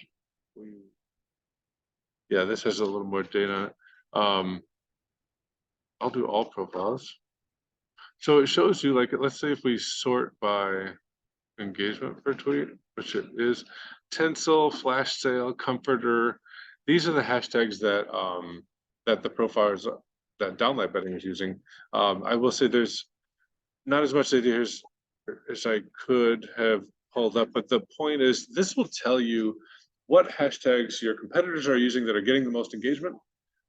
[SPEAKER 2] this has a little more data on it. I'll do all profiles. So it shows you, like, let's say if we sort by engagement per tweet, which it is, tinsel, flash sale, comforter. These are the hashtags that that the profiles that downlight bedding is using. I will say there's not as much data here as I could have pulled up, but the point is this will tell you what hashtags your competitors are using that are getting the most engagement.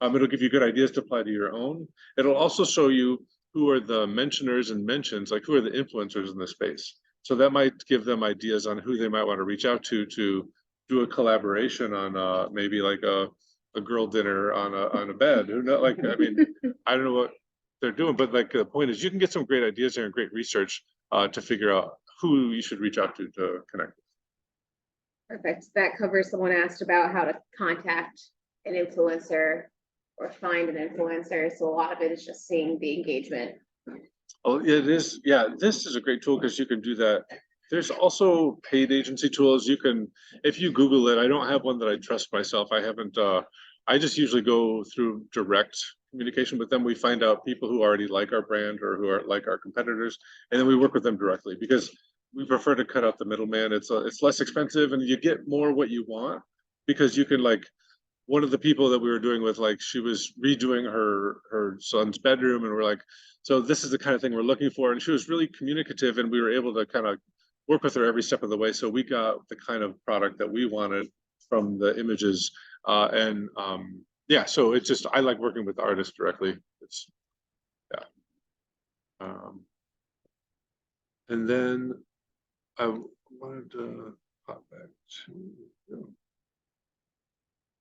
[SPEAKER 2] It'll give you good ideas to apply to your own. It'll also show you who are the mentioners and mentions, like who are the influencers in the space. So that might give them ideas on who they might want to reach out to do a collaboration on maybe like a girl dinner on a bed. Who know, like, I mean, I don't know what they're doing, but like the point is you can get some great ideas there and great research to figure out who you should reach out to connect.
[SPEAKER 1] Perfect. That covers someone asked about how to contact an influencer or find an influencer. So a lot of it is just seeing the engagement.
[SPEAKER 2] Oh, yeah, it is. Yeah, this is a great tool because you can do that. There's also paid agency tools. You can, if you Google it, I don't have one that I trust myself. I haven't, I just usually go through direct communication with them. We find out people who already like our brand or who are like our competitors, and then we work with them directly because we prefer to cut out the middleman. It's less expensive and you get more what you want because you can like one of the people that we were doing with, like, she was redoing her son's bedroom, and we're like, so this is the kind of thing we're looking for, and she was really communicative, and we were able to kind of work with her every step of the way, so we got the kind of product that we wanted from the images. And yeah, so it's just, I like working with the artists directly. It's, yeah. And then I wanted to pop back to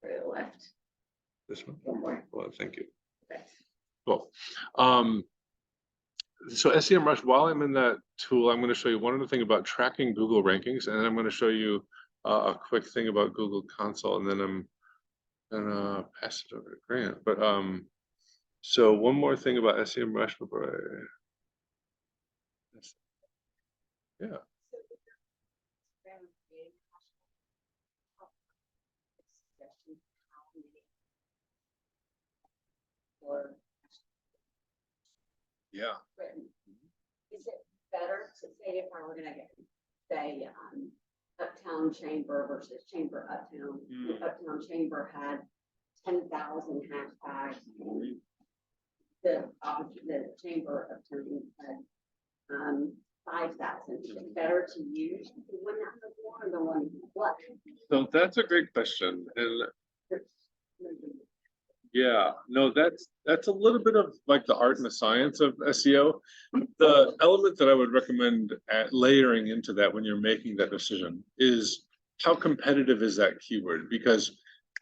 [SPEAKER 1] To the left.
[SPEAKER 2] this one.
[SPEAKER 1] One more.
[SPEAKER 2] Well, thank you.
[SPEAKER 1] Okay.
[SPEAKER 2] Cool. So SEMrush, while I'm in that tool, I'm going to show you one other thing about tracking Google rankings, and then I'm going to show you a quick thing about Google Console, and then I'm gonna pass it over to Grant. But so one more thing about SEMrush before I, yeah.
[SPEAKER 4] Or
[SPEAKER 2] Yeah.
[SPEAKER 4] written. Is it better to say if I were gonna get, say, Uptown Chamber versus Chamber Uptown?
[SPEAKER 2] Mm.
[SPEAKER 4] Uptown Chamber had 10,000 hashtags. The Chamber Uptown had 5,000. Is it better to use the one that has more or the one what?
[SPEAKER 2] So that's a great question, and yeah, no, that's a little bit of like the art and the science of SEO. The element that I would recommend at layering into that when you're making that decision is how competitive is that keyword? Because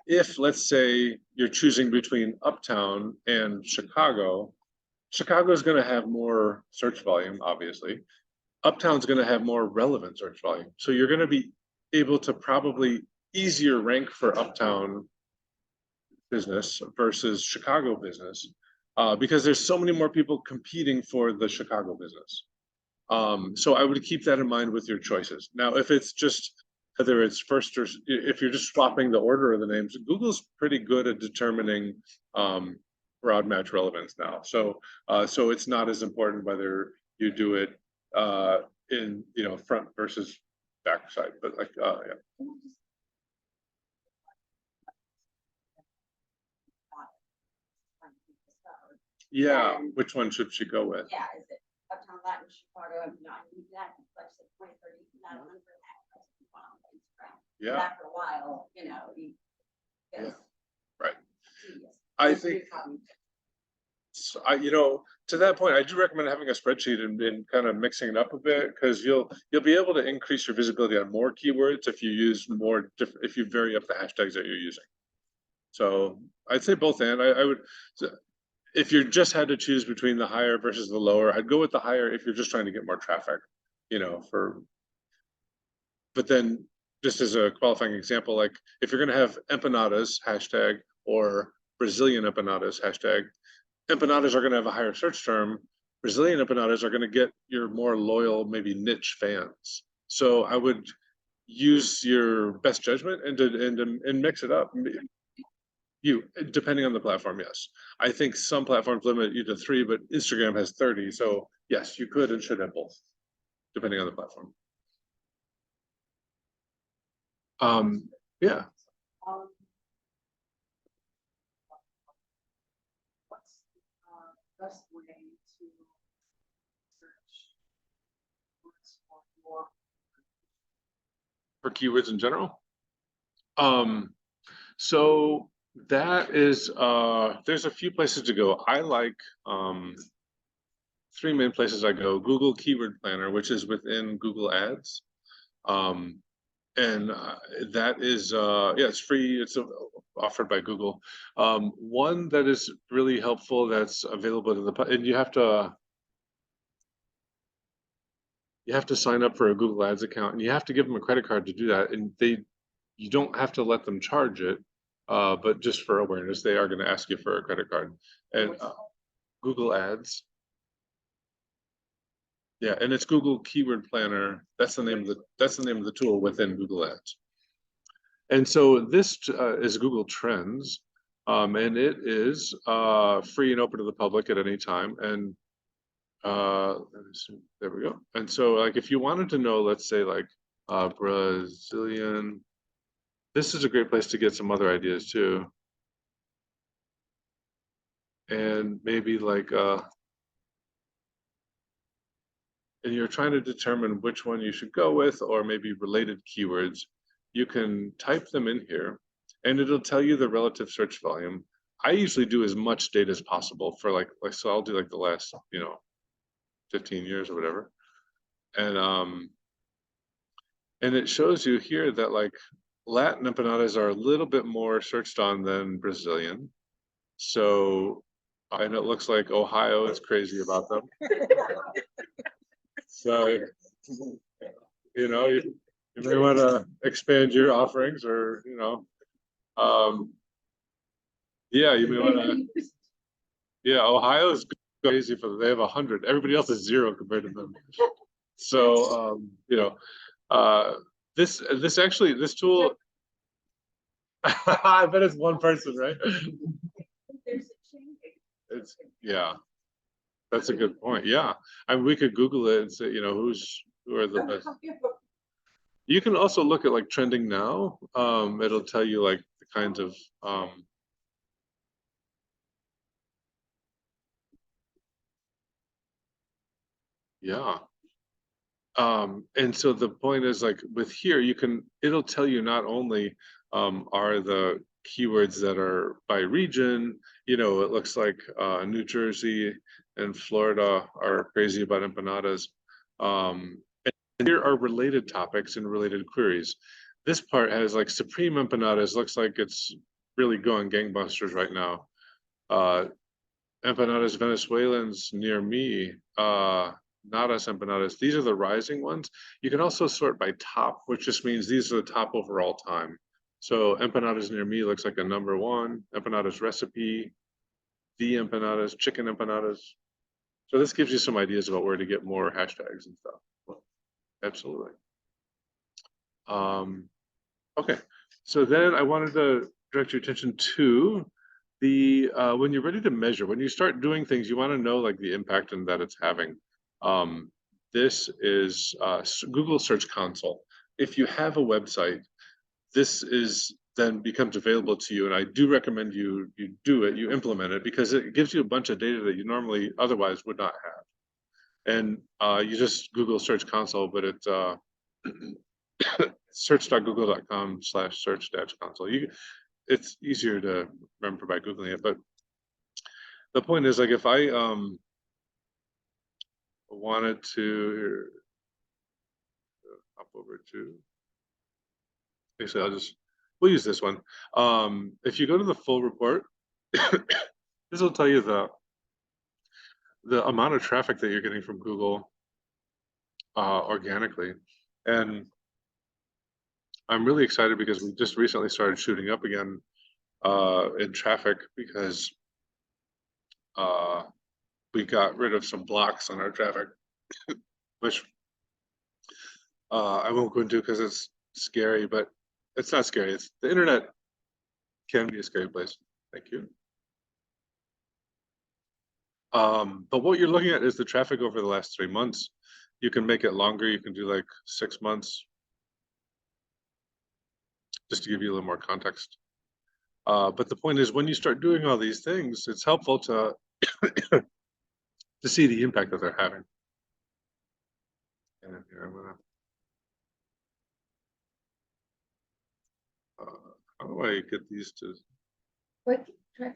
[SPEAKER 2] if, let's say, you're choosing between Uptown and Chicago, Chicago is going to have more search volume, obviously. Uptown's going to have more relevant search volume. So you're going to be able to probably easier rank for Uptown business versus Chicago business, because there's so many more people competing for the Chicago business. So I would keep that in mind with your choices. Now, if it's just whether it's first or if you're just swapping the order of the names, Google's pretty good at determining broad match relevance now. So so it's not as important whether you do it in front versus back side, but like yeah. Yeah, which one should she go with?
[SPEAKER 4] Yeah, is it Uptown Latin Chicago and not that like 20, 30, not 100 on Instagram.
[SPEAKER 2] Yeah.
[SPEAKER 4] But after a while, you
[SPEAKER 2] Yeah. Right.
[SPEAKER 4] tedious.
[SPEAKER 2] I think to that point, I do recommend having a spreadsheet and kind of mixing it up a bit, because you'll be able to increase your visibility on more keywords if you use more different, if you vary up the hashtags that you're using. So I'd say both, and I would, if you just had to choose between the higher versus the lower, I'd go with the higher if you're just trying to get more traffic, but then just as a qualifying example, like if you're going to have empanadas hashtag or Brazilian empanadas hashtag, empanadas are going to have a higher search term. Brazilian empanadas are going to get your more loyal, maybe niche fans. So I would use your best judgment and mix it up. Depending on the platform, yes. I think some platforms limit you to 3, but Instagram has 30. So yes, you could and should have both, depending on the platform. Yeah.
[SPEAKER 4] What's the best way to search
[SPEAKER 2] For keywords in general? So that is there's a few places to go. I like 3 main places I go. Google Keyword Planner, which is within Google Ads. And that is yeah, it's free. It's offered by Google. One that is really helpful that's available to the, and you have to sign up for a Google Ads account, and you have to give them a credit card to do that, and you don't have to let them charge it, but just for awareness, they are going to ask you for a credit card. And Google Ads. Yeah, and it's Google Keyword Planner. That's the name of the tool within Google Ads. And so this is Google Trends, and it is free and open to the public at any time. And let me see, there we go. And so, like, if you wanted to know, let's say, like, Brazilian, this is a great place to get some other ideas too. And maybe like, and you're trying to determine which one you should go with, or maybe related keywords, you can type them in here and it'll tell you the relative search volume. I usually do as much data as possible for like so I'll do like the last, 15 years or whatever. And it shows you here that like Latin empanadas are a little bit more searched on than Brazilian. So, and it looks like Ohio is crazy about them. So, you may want to expand your offerings, or yeah, you may want to. Yeah, Ohio's crazy for them. They have 100. Everybody else is 0 compared to them. So, this tool. I bet it's one person, right? It's yeah. That's a good point. Yeah, I mean, we could Google it and say, who are the best. You can also look at like trending now. It'll tell you like the kinds of yeah. And so the point is, like, with here, it'll tell you not only are the keywords that are by region, it looks like New Jersey and Florida are crazy about empanadas. And here are related topics and related queries. This part has like Supreme empanadas, looks like it's really going gangbusters right now. Empanadas Venezuelans near me, Nadas empanadas. These are the rising ones. You can also sort by top, which just means these are the top overall time. So empanadas near me looks like a #1, empanadas recipe, the empanadas, chicken empanadas. So this gives you some ideas about where to get more hashtags and stuff. Absolutely. Okay, so then I wanted to direct your attention to the when you're ready to measure, when you start doing things, you want to know like the impact and that it's having. This is Google Search Console. If you have a website, this is then becomes available to you, and I do recommend you do it, you implement it, because it gives you a bunch of data that you normally otherwise would not have. And you just Google Search Console, but it's search.google.com/search-console. It's easier to remember by Googling it, but the point is, like, if I wanted to hop over to, actually, we'll use this one. If you go to the full report, this will tell you the amount of traffic that you're getting from Google organically. And I'm really excited because we just recently started shooting up again in traffic, because we got rid of some blocks on our traffic, which I won't go into because it's scary, but it's not scary. It's the internet can be a scary place. Thank you. But what you're looking at is the traffic over the last 3 months. You can make it longer. You can do like 6 months, just to give you a little more context. But the point is, when you start doing all these things, it's helpful to to see the impact that they're having. And here I'm gonna. How do I get these to?
[SPEAKER 1] Try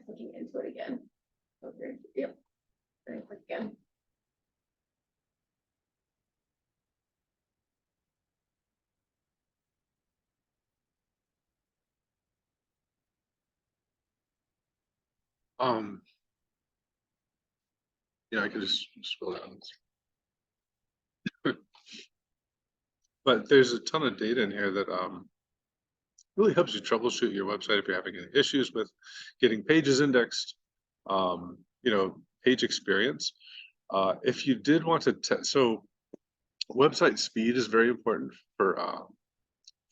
[SPEAKER 1] clicking into it again. Okay. Yep. Click again.
[SPEAKER 2] Yeah, I could just scroll down. But there's a ton of data in here that really helps you troubleshoot your website if you're having any issues with getting pages indexed, page experience. If you did want to, so website speed is very important for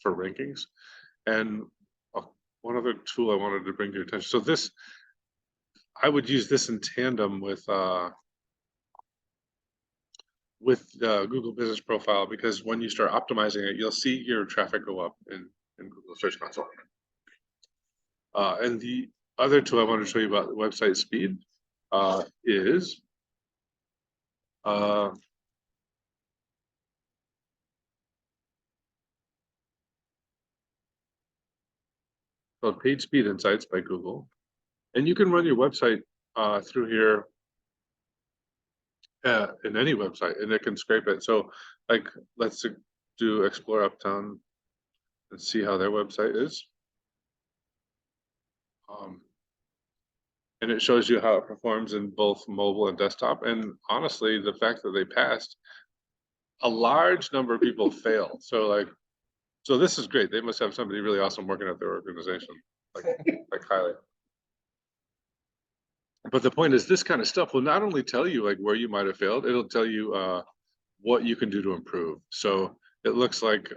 [SPEAKER 2] rankings. And one other tool I wanted to bring to your attention. So this, I would use this in tandem with Google Business Profile, because when you start optimizing it, you'll see your traffic go up in Google Search Console. And the other tool I want to show you about website speed is called Page Speed Insights by Google. And you can run your website through here in any website, and it can scrape it. So like, let's do Explore Uptown and see how their website is. And it shows you how it performs in both mobile and desktop. And honestly, the fact that they passed, a large number of people fail. So this is great. They must have somebody really awesome working at their organization, like Kylie. But the point is, this kind of stuff will not only tell you like where you might have failed, it'll tell you what you can do to improve. So it looks like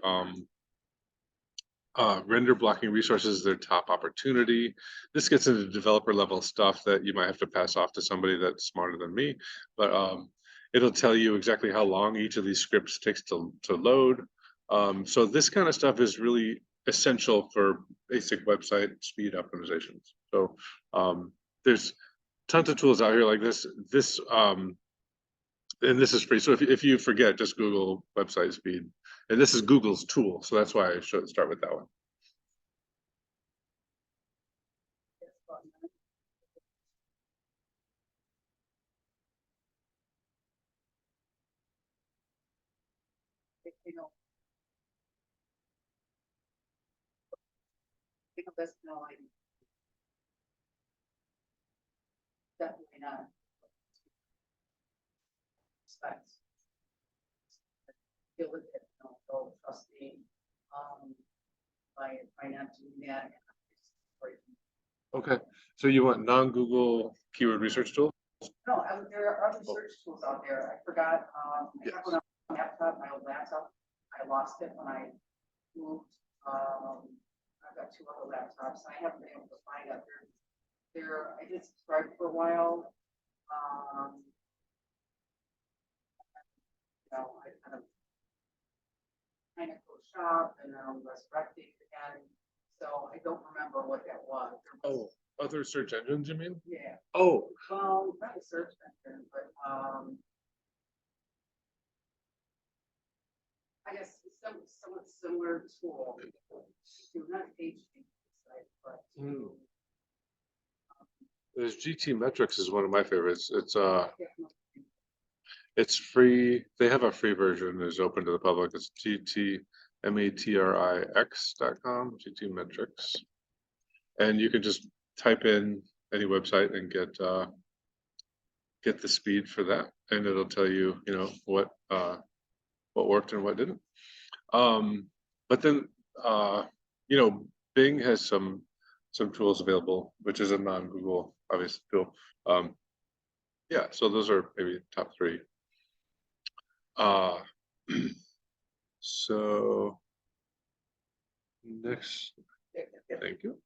[SPEAKER 2] render blocking resources is their top opportunity. This gets into developer level stuff that you might have to pass off to somebody that's smarter than me, but it'll tell you exactly how long each of these scripts takes to load. So this kind of stuff is really essential for basic website speed optimizations. So there's tons of tools out here like this. And this is free. So if you forget, just Google website speed. And this is Google's tool. So that's why I should start with that one.
[SPEAKER 5] That's no idea. Definitely not. Specs. Deal with it, don't trust me. By not doing that.
[SPEAKER 2] Okay. So you want non-Google keyword research tool?
[SPEAKER 5] No, there are other search tools out there. I forgot, I have one on my laptop, my old laptop. I lost it when I moved. I've got two other laptops. I haven't been able to find out there. I did subscribe for a while. I kind of go shop and then I'm resurrecting again. So I don't remember what that was.
[SPEAKER 2] Oh, other search engines, you mean?
[SPEAKER 5] Yeah.
[SPEAKER 2] Oh,
[SPEAKER 5] Well, not a search engine, but I guess somewhat similar tool. Not HTTP site, but
[SPEAKER 2] there's GT Metrics is one of my favorites. It's free. They have a free version. It's open to the public. It's gtmetrix.com. GT Metrics, and you can just type in any website and get the speed for that, and it'll tell you, what worked and what didn't. But then, Bing has some tools available, which is a non-Google obvious tool. Yeah, so those are maybe top three. So next, thank you.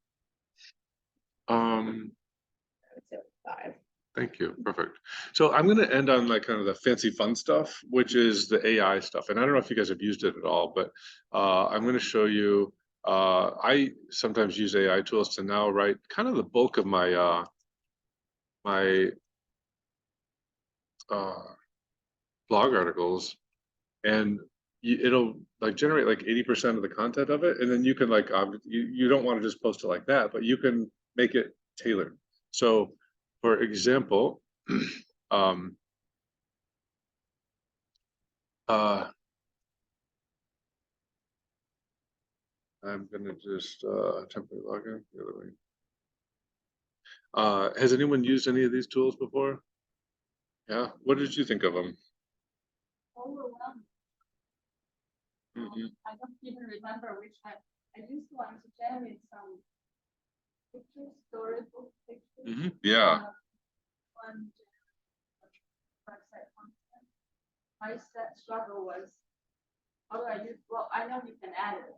[SPEAKER 2] Thank you. Perfect. So I'm going to end on like kind of the fancy fun stuff, which is the AI stuff. And I don't know if you guys have used it at all, but I'm going to show you. I sometimes use AI tools to now write kind of the bulk of my blog articles, and it'll like generate like 80% of the content of it, and then you can like you don't want to just post it like that, but you can make it tailored. So for example, I'm gonna just temporarily log in the other way. Has anyone used any of these tools before? Yeah, what did you think of them?
[SPEAKER 6] Overwhelmed. I don't even remember which I used one to generate some pictures, storybook pictures.
[SPEAKER 2] Yeah.
[SPEAKER 6] One website content. struggle was, how do I do, well, I know you can add it,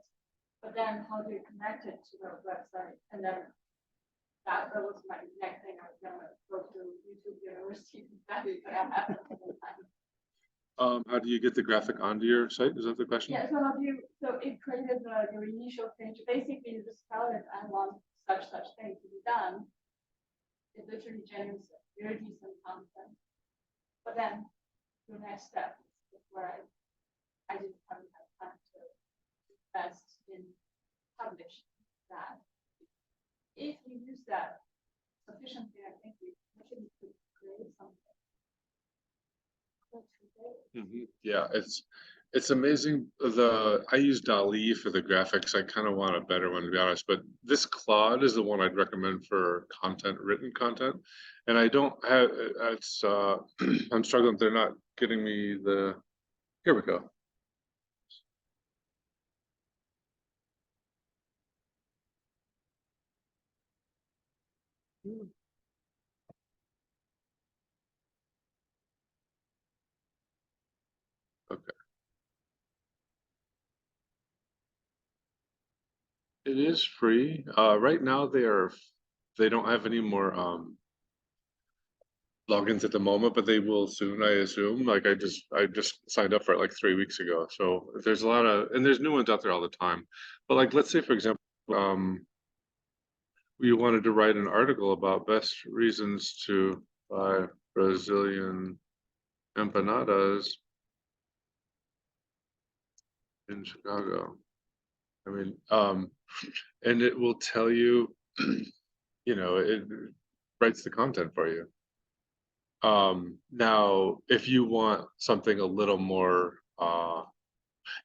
[SPEAKER 6] but then how do you connect it to the website? And then that was my next thing. I was gonna go to YouTube University and study, but I haven't.
[SPEAKER 2] How do you get the graphic onto your site? Is that the question?
[SPEAKER 6] Yeah, so how do you, so it created your initial page. Basically, you just tell it, I want such thing to be done. It literally generates very decent content. But then the next step is where I just haven't had time to invest in publishing that. If you use that sufficiently, I think we actually could create something.
[SPEAKER 2] Yeah, it's amazing. I use DALL-E for the graphics. I kind of want a better one, to be honest, but this Claude is the one I'd recommend for written content. And I don't have it's I'm struggling. They're not getting me the. Here we go. Okay. It is free. Right now they don't have any more logins at the moment, but they will soon, I assume. Like I just signed up for it like 3 weeks ago. So there's a lot of, and there's new ones out there all the time. But like, let's say for example, you wanted to write an article about best reasons to buy Brazilian empanadas in Chicago. I mean, and it will tell you, you know, it writes the content for you. Now, if you want something a little more,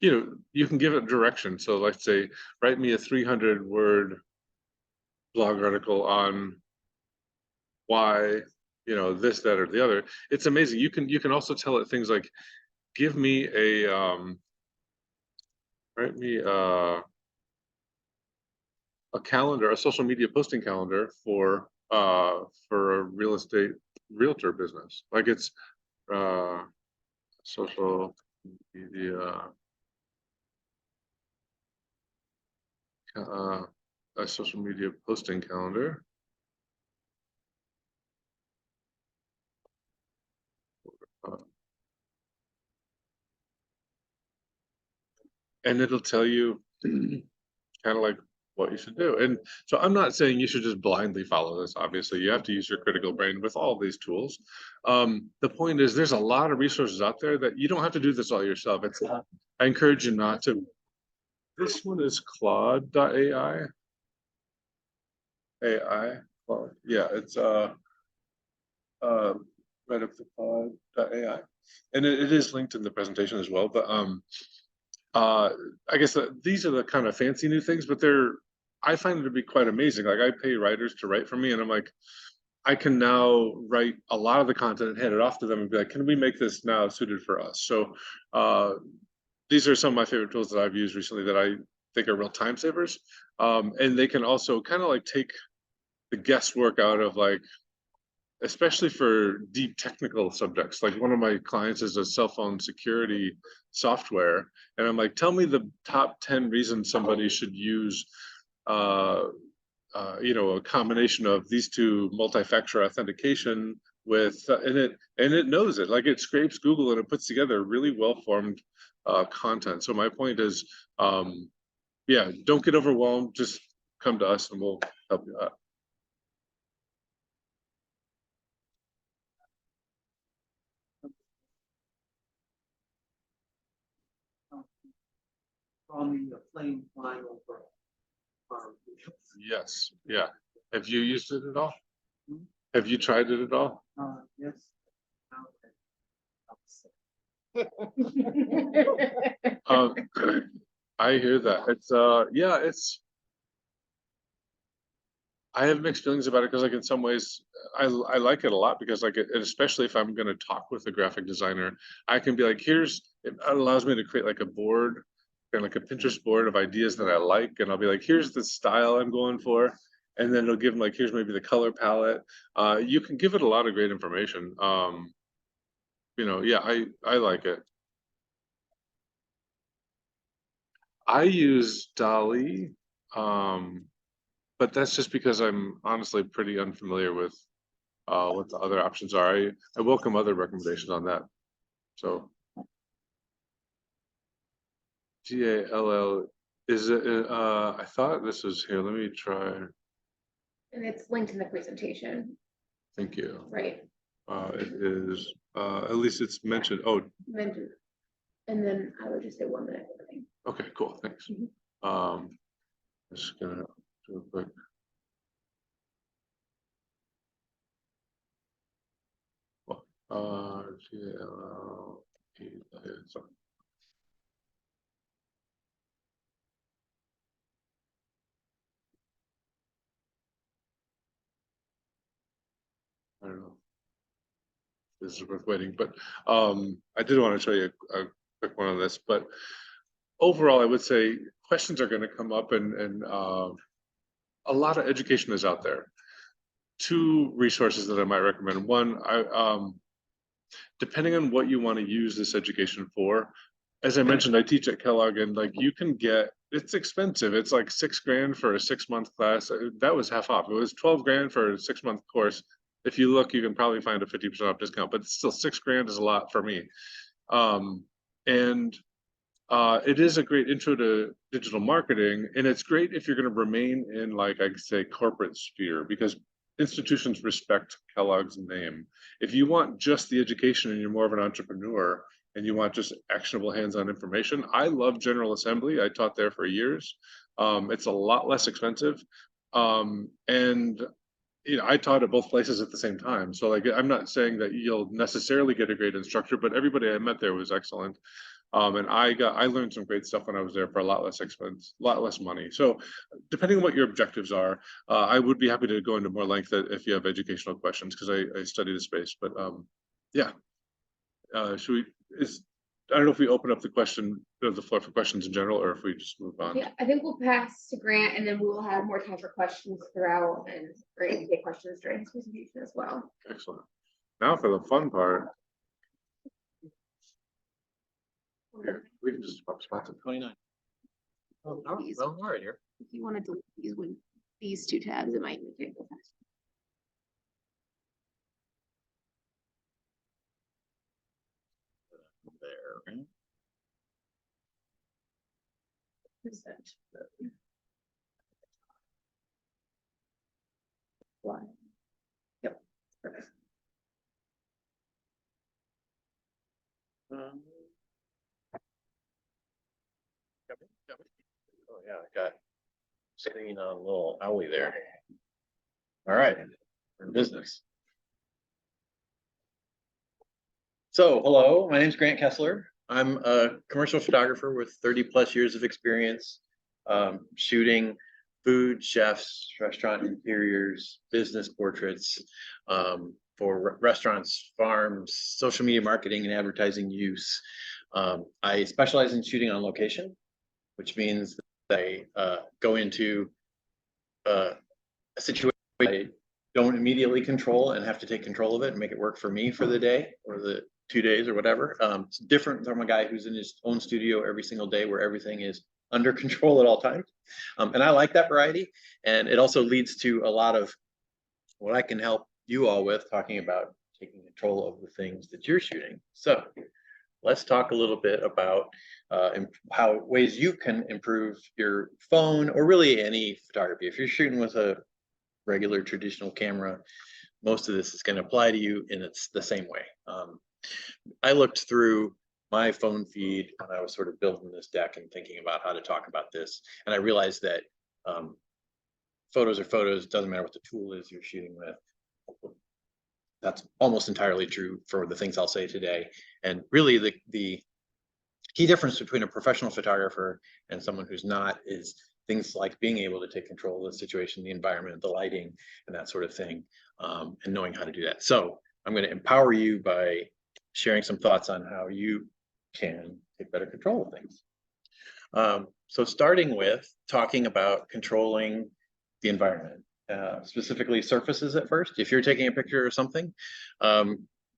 [SPEAKER 2] you know, you can give it direction. So let's say, write me a 300-word blog article on why, you know, this, that, or the other. It's amazing. You can also tell it things like, give me a, write me a calendar, a social media posting calendar for a real estate realtor business. Like it's social media a social media posting calendar. And it'll tell you kind of like what you should do. And so I'm not saying you should just blindly follow this. Obviously, you have to use your critical brain with all these tools. The point is, there's a lot of resources out there that you don't have to do this all yourself. I encourage you not to. This one is Claude.ai. AI. Claude. Yeah, it's right up to Claude.ai. And it is linked in the presentation as well. But I guess these are the kind of fancy new things, but I find it to be quite amazing. Like I pay writers to write for me, and I'm like, I can now write a lot of the content and hand it off to them and be like, can we make this now suited for us? So these are some of my favorite tools that I've used recently that I think are real time savers. And they can also kind of like take the guesswork out of like, especially for deep technical subjects. Like one of my clients is a cell phone security software, and I'm like, tell me the top 10 reasons somebody should use you know, a combination of these two multi-factor authentication with and it knows it. Like it scrapes Google and it puts together really well-formed content. So my point is, yeah, don't get overwhelmed, just come to us and we'll help you out.
[SPEAKER 7] On the plane flying over.
[SPEAKER 2] Yes, yeah. Have you used it at all?
[SPEAKER 7] Hmm?
[SPEAKER 2] Have you tried it at all?
[SPEAKER 7] Yes.
[SPEAKER 2] I hear that. It's yeah, I have mixed feelings about it because like in some ways I like it a lot because like especially if I'm going to talk with a graphic designer, I can be like, it allows me to create like a board, kind of like a Pinterest board of ideas that I like, and I'll be like, here's the style I'm going for, and then it'll give them like, here's maybe the color palette. You can give it a lot of great information. yeah, I like it. I use Dolly, but that's just because I'm honestly pretty unfamiliar with what the other options are. I welcome other recommendations on that. So GALL is it? I thought this was here. Let me try.
[SPEAKER 1] And it's linked in the presentation,
[SPEAKER 2] Thank you.
[SPEAKER 1] right?
[SPEAKER 2] It is. At least it's mentioned. Oh,
[SPEAKER 1] Mentioned. And then I would just say 1 minute.
[SPEAKER 2] okay, cool. Thanks. Just gonna do a quick. GALL. Sorry. I don't know. This is worth waiting, but I did want to show you a quick one on this. But overall, I would say questions are going to come up, and a lot of education is out there. 2 resources that I might recommend. One, depending on what you want to use this education for, as I mentioned, I teach at Kellogg, and like you can get, it's expensive. It's like $6 grand for a 6-month class. That was half off. It was 12 grand for a 6-month course. If you look, you can probably find a 50% off discount, but still 6 grand is a lot for me. And it is a great intro to digital marketing, and it's great if you're going to remain in, like I say, corporate sphere, because institutions respect Kellogg's name. If you want just the education and you're more of an entrepreneur and you want just actionable hands-on information, I love General Assembly. I taught there for years. It's a lot less expensive, and I taught at both places at the same time. So like, I'm not saying that you'll necessarily get a great instructor, but everybody I met there was excellent. And I learned some great stuff when I was there for a lot less expense, a lot less money. So depending on what your objectives are, I would be happy to go into more length if you have educational questions, because I study the space. But yeah, should we? I don't know if we open up the floor for questions in general, or if we just move on.
[SPEAKER 1] Yeah, I think we'll pass to Grant, and then we will have more time for questions throughout, and Grant can take questions during his presentation as well.
[SPEAKER 2] Excellent. Now for the fun part. Here, we can just swap spots at
[SPEAKER 3] 29.
[SPEAKER 7] Oh, all right here.
[SPEAKER 1] If you want to delete these 2 tabs, it might make it go faster.
[SPEAKER 3] There.
[SPEAKER 1] Yep. Perfect.
[SPEAKER 3] Oh yeah, I got screen on a little owie there. All right, we're in business. So, hello, my name is Grant Kessler. I'm a commercial photographer with 30+ years of experience shooting food, chefs, restaurant interiors, business portraits for restaurants, farms, social media marketing, and advertising use. I specialize in shooting on location, which means that I go into a situation I don't immediately control and have to take control of it and make it work for me for the day or the 2 days or whatever. It's different from a guy who's in his own studio every single day where everything is under control at all times. And I like that variety. And it also leads to a lot of what I can help you all with, talking about taking control of the things that you're shooting. So let's talk a little bit about how ways you can improve your phone or really any photography. If you're shooting with a regular traditional camera, most of this is going to apply to you, and it's the same way. I looked through my phone feed when I was sort of building this deck and thinking about how to talk about this, and I realized that photos are photos. It doesn't matter what the tool is you're shooting with. That's almost entirely true for the things I'll say today. And really the key difference between a professional photographer and someone who's not is things like being able to take control of the situation, the environment, the lighting, and that sort of thing, and knowing how to do that. So I'm going to empower you by sharing some thoughts on how you can take better control of things. So starting with talking about controlling the environment, specifically surfaces at first. If you're taking a picture of something,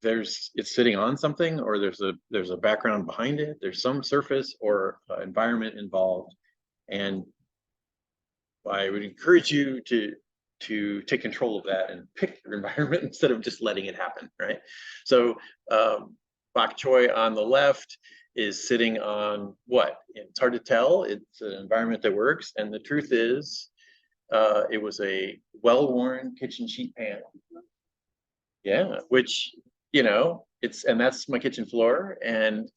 [SPEAKER 3] it's sitting on something, or there's a background behind it, there's some surface or environment involved. And I would encourage you to take control of that and pick your environment instead of just letting it happen, right? So bok choy on the left is sitting on what? It's hard to tell. It's an environment that works. And the truth is, it was a well-worn kitchen sheet pan. Yeah, which, you know, and that's my kitchen floor. And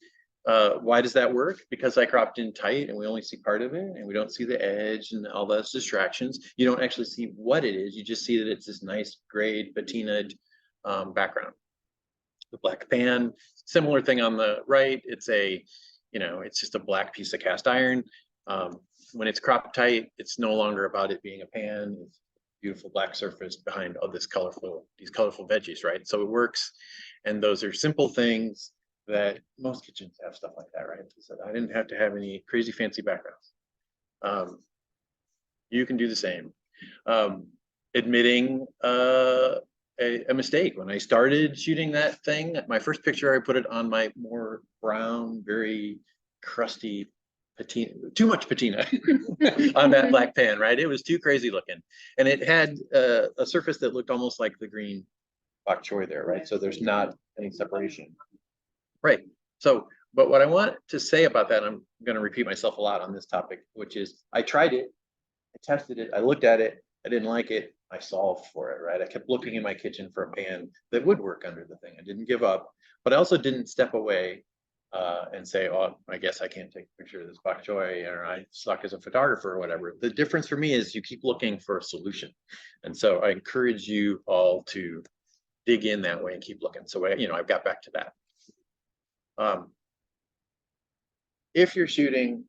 [SPEAKER 3] why does that work? Because I cropped in tight and we only see part of it, and we don't see the edge and all those distractions. You don't actually see what it is. You just see that it's this nice grayed patinaed background. The black pan, similar thing on the right. It's it's just a black piece of cast iron. When it's cropped tight, it's no longer about it being a pan. It's a beautiful black surface behind all these colorful veggies, right? So it works. And those are simple things that most kitchens have stuff like that, right? So I didn't have to have any crazy fancy backgrounds. You can do the same. Admitting a mistake. When I started shooting that thing, my first picture, I put it on my more brown, very crusty patina, too much patina on that black pan, right? It was too crazy looking. And it had a surface that looked almost like the green bok choy there, right? So there's not any separation. Right. So, but what I want to say about that, I'm going to repeat myself a lot on this topic, which is I tried it, I tested it, I looked at it, I didn't like it, I solved for it, right? I kept looking in my kitchen for a pan that would work under the thing. I didn't give up, but I also didn't step away and say, oh, I guess I can't take a picture of this bok choy, or I suck as a photographer or whatever. The difference for me is you keep looking for a solution. And so I encourage you all to dig in that way and keep looking. So, I've got back to that. If you're shooting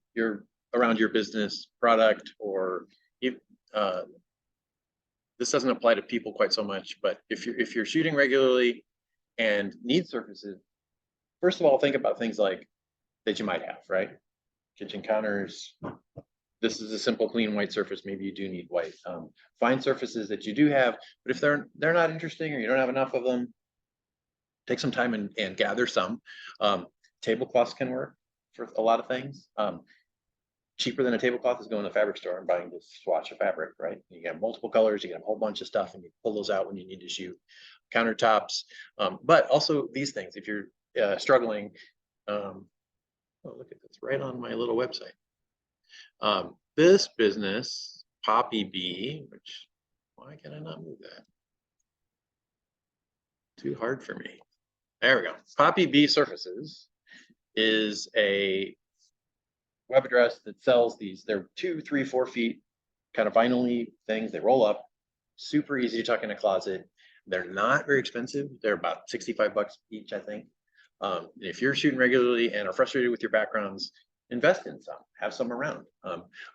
[SPEAKER 3] around your business product, or if this doesn't apply to people quite so much, but if you're shooting regularly and need surfaces, first of all, think about things like that you might have, right? Kitchen counters. This is a simple, clean white surface. Maybe you do need white. Find surfaces that you do have, but if they're not interesting or you don't have enough of them, take some time and gather some. Tablecloths can work for a lot of things. Cheaper than a tablecloth is going to the fabric store and buying this swatch of fabric, right? You get multiple colors, you get a whole bunch of stuff, and you pull those out when you need to shoot. Countertops, but also these things. If you're struggling, oh, look at this, right on my little website. This business, Poppy Bee, which, why can I not move that? Too hard for me. There we go. Poppy Bee Surfaces is a web address that sells these. They're 2, 3, 4 feet kind of vinyl-y things. They roll up, super easy to tuck in a closet. They're not very expensive. They're about $65 each, I think. If you're shooting regularly and are frustrated with your backgrounds, invest in some, have some around.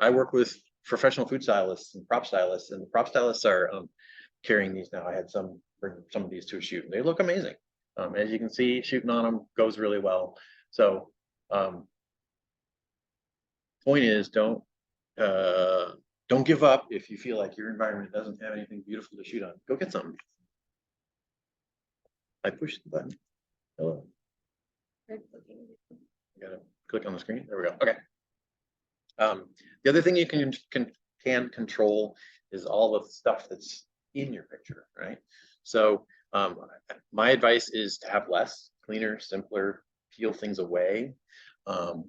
[SPEAKER 3] I work with professional food stylists and prop stylists, and the prop stylists are carrying these now. I had bring some of these to a shoot, and they look amazing. As you can see, shooting on them goes really well. So point is, don't give up if you feel like your environment doesn't have anything beautiful to shoot on. Go get something. I pushed the button. Hello. You gotta click on the screen. There we go. Okay. The other thing you can control is all the stuff that's in your picture, right? So my advice is to have less, cleaner, simpler, peel things away.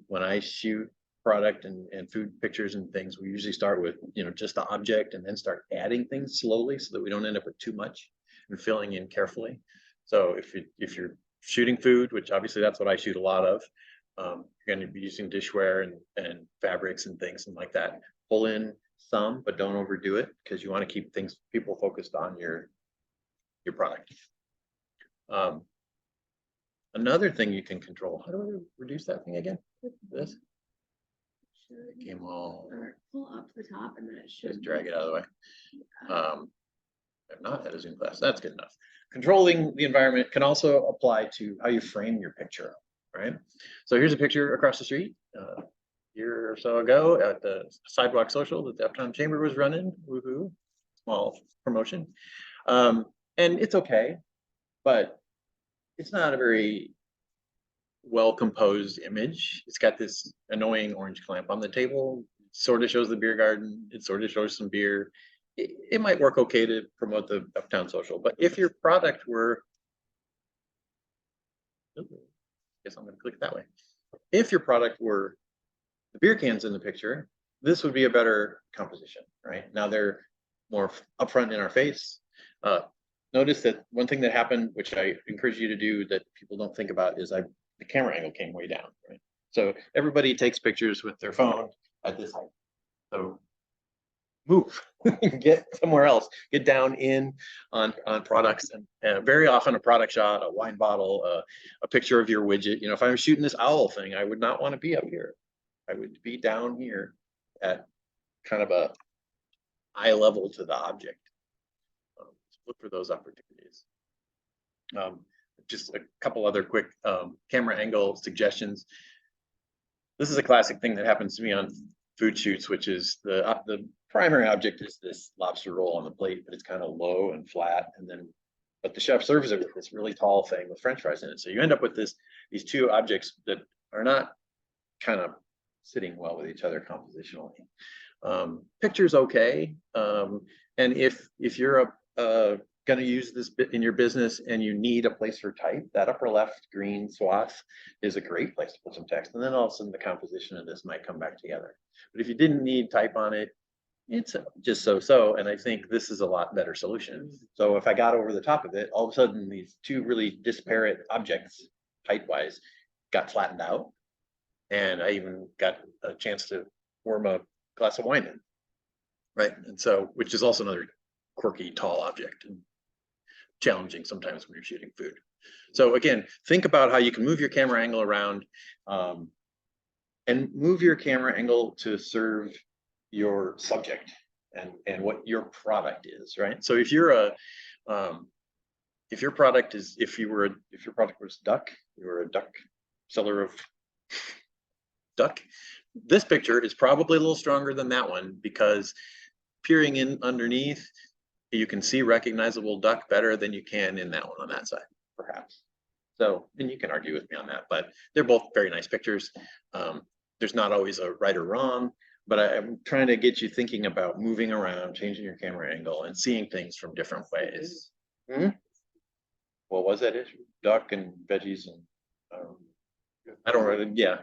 [SPEAKER 3] When I shoot product and food pictures and things, we usually start with just the object and then start adding things slowly so that we don't end up with too much, and filling in carefully. So if you're shooting food, which obviously that's what I shoot a lot of, you're going to be using dishware and fabrics and things and like that. Pull in some, but don't overdo it, because you want to keep people focused on your product. Another thing you can control. How do I reduce that thing again? This. It came all.
[SPEAKER 1] Pull up the top and then it should
[SPEAKER 3] Just drag it out of the way. I've not had a Zoom class. That's good enough. Controlling the environment can also apply to how you frame your picture, right? So here's a picture across the street a year or so ago at the Sidewalk Social that the Uptown Chamber was running. Woohoo! Small promotion, and it's okay, but it's not a very well composed image. It's got this annoying orange clamp on the table. Sort of shows the beer garden. It sort of shows some beer. It might work okay to promote the Uptown Social, but if your product were, guess I'm going to click that way. If your product were the beer cans in the picture, this would be a better composition, right? Now they're more upfront in our face. Notice that one thing that happened, which I encourage you to do that people don't think about, is the camera angle came way down, right? So everybody takes pictures with their phone at this height. So move, get somewhere else, get down in on products, and very often a product shot, a wine bottle, a picture of your widget. You know, if I'm shooting this owl thing, I would not want to be up here. I would be down here at kind of a eye level to the object. Look for those opportunities. Just a couple other quick camera angle suggestions. This is a classic thing that happens to me on food shoots, which is the primary object is this lobster roll on the plate, but it's kind of low and flat, but the chef serves it with this really tall thing with French fries in it. So you end up with these two objects that are not kind of sitting well with each other compositionally. Picture's okay, and if you're going to use this bit in your business and you need a place for type, that upper left green swath is a great place to put some text, and then all of a sudden the composition of this might come back together. But if you didn't need type on it, it's just so, and I think this is a lot better solution. So if I got over the top of it, all of a sudden these two really disparate objects, height-wise, got flattened out, and I even got a chance to warm a glass of wine in, right? And so, which is also another quirky, tall object, and challenging sometimes when you're shooting food. So again, think about how you can move your camera angle around, and move your camera angle to serve your subject and what your product is, right? So if you're if your product was duck, you were a duck seller of duck, this picture is probably a little stronger than that one, because peering in underneath, you can see recognizable duck better than you can in that one on that side, perhaps. So, and you can argue with me on that, but they're both very nice pictures. There's not always a right or wrong, but I'm trying to get you thinking about moving around, changing your camera angle, and seeing things from different ways. What was that issue? Duck and veggies and I don't really, yeah.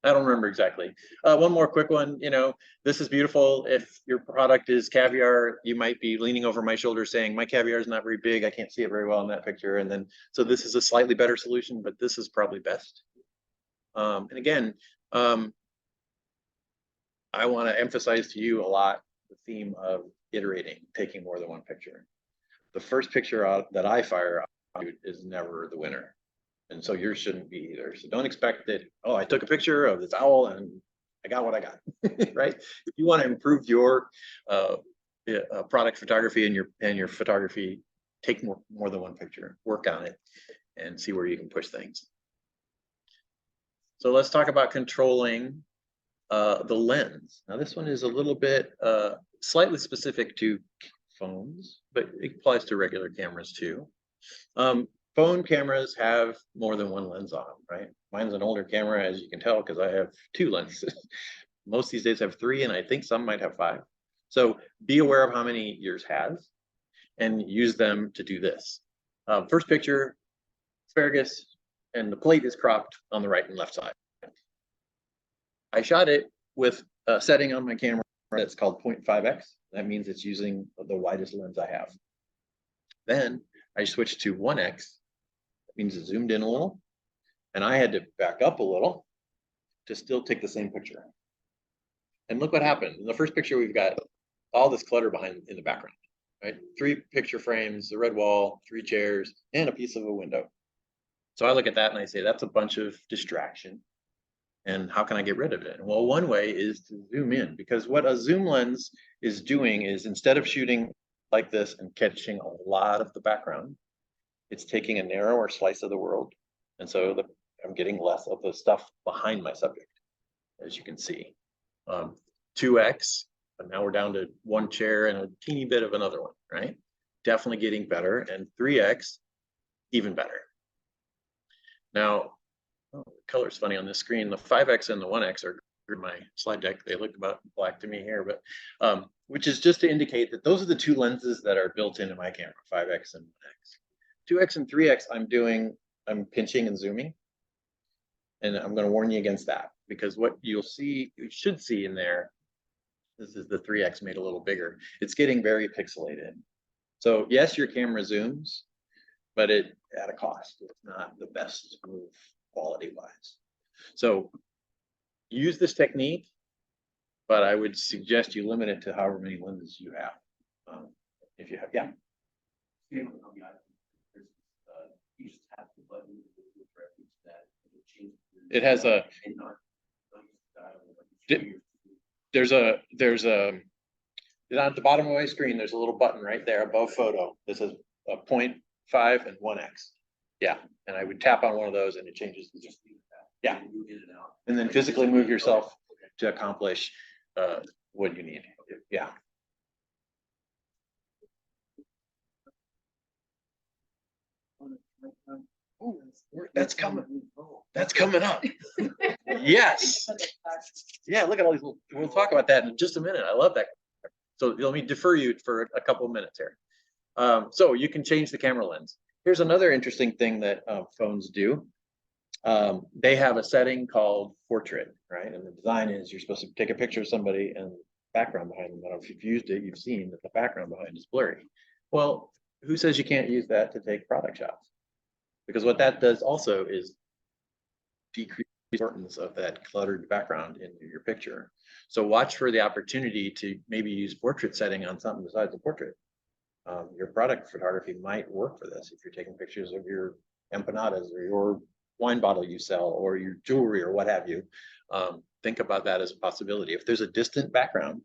[SPEAKER 3] I don't remember exactly. One more quick one, you know, this is beautiful. If your product is caviar, you might be leaning over my shoulder saying, my caviar is not very big. I can't see it very well in that picture. And then, so this is a slightly better solution, but this is probably best. And again, I want to emphasize to you a lot the theme of iterating, taking more than one picture. The first picture out that I fire out is never the winner. And so yours shouldn't be either. So don't expect that, oh, I took a picture of this owl and I got what I got, right? If you want to improve your product photography and your photography, take more than one picture, work on it, and see where you can push things. So let's talk about controlling the lens. Now this one is a little bit slightly specific to phones, but it applies to regular cameras too. Phone cameras have more than one lens on, right? Mine's an older camera, as you can tell, because I have 2 lenses. Most these days have 3, and I think some might have 5. So be aware of how many yours has and use them to do this. First picture, asparagus, and the plate is cropped on the right and left side. I shot it with a setting on my camera that's called 0.5x. That means it's using the widest lens I have. Then I switched to 1x. Means it zoomed in a little, and I had to back up a little to still take the same picture. And look what happened. In the first picture, we've got all this clutter behind in the background, right? 3 picture frames, the red wall, 3 chairs, and a piece of a window. So I look at that and I say, that's a bunch of distraction. And how can I get rid of it? Well, one way is to zoom in, because what a zoom lens is doing is, instead of shooting like this and catching a lot of the background, it's taking a narrower slice of the world. And so I'm getting less of the stuff behind my subject, as you can see. 2x, but now we're down to 1 chair and a teeny bit of another one, right? Definitely getting better. And 3x, even better. Now, oh, the color's funny on this screen. The 5X and the 1X are in my slide deck. They look about black to me here, but which is just to indicate that those are the two lenses that are built into my camera, 5X and 1X. 2X and 3X, I'm pinching and zooming. And I'm going to warn you against that, because what you should see in there, this is the 3X made a little bigger. It's getting very pixelated. So yes, your camera zooms, but at a cost. It's not the best move quality wise. So use this technique, but I would suggest you limit it to however many lenses you have. If you have, yeah.
[SPEAKER 7] You just have the button that changes.
[SPEAKER 3] It has a, there's a, at the bottom of my screen, there's a little button right there above photo. This is a 0.5 and 1X. Yeah, and I would tap on one of those and it changes. Yeah, and then physically move yourself to accomplish what you need. Yeah. Ooh, that's coming. That's coming up. Yes. Yeah, look at all these little, we'll talk about that in just a minute. I love that. So let me defer you for a couple of minutes here. So you can change the camera lens. Here's another interesting thing that phones do. They have a setting called portrait, right? And the design is you're supposed to take a picture of somebody and background behind them. I don't know if you've used it, you've seen that the background behind is blurry. Well, who says you can't use that to take product shots? Because what that does also is decrease the importance of that cluttered background in your picture. So watch for the opportunity to maybe use portrait setting on something besides the portrait. Your product photography might work for this if you're taking pictures of your empanadas or your wine bottle you sell or your jewelry or what have you. Think about that as a possibility. If there's a distant background,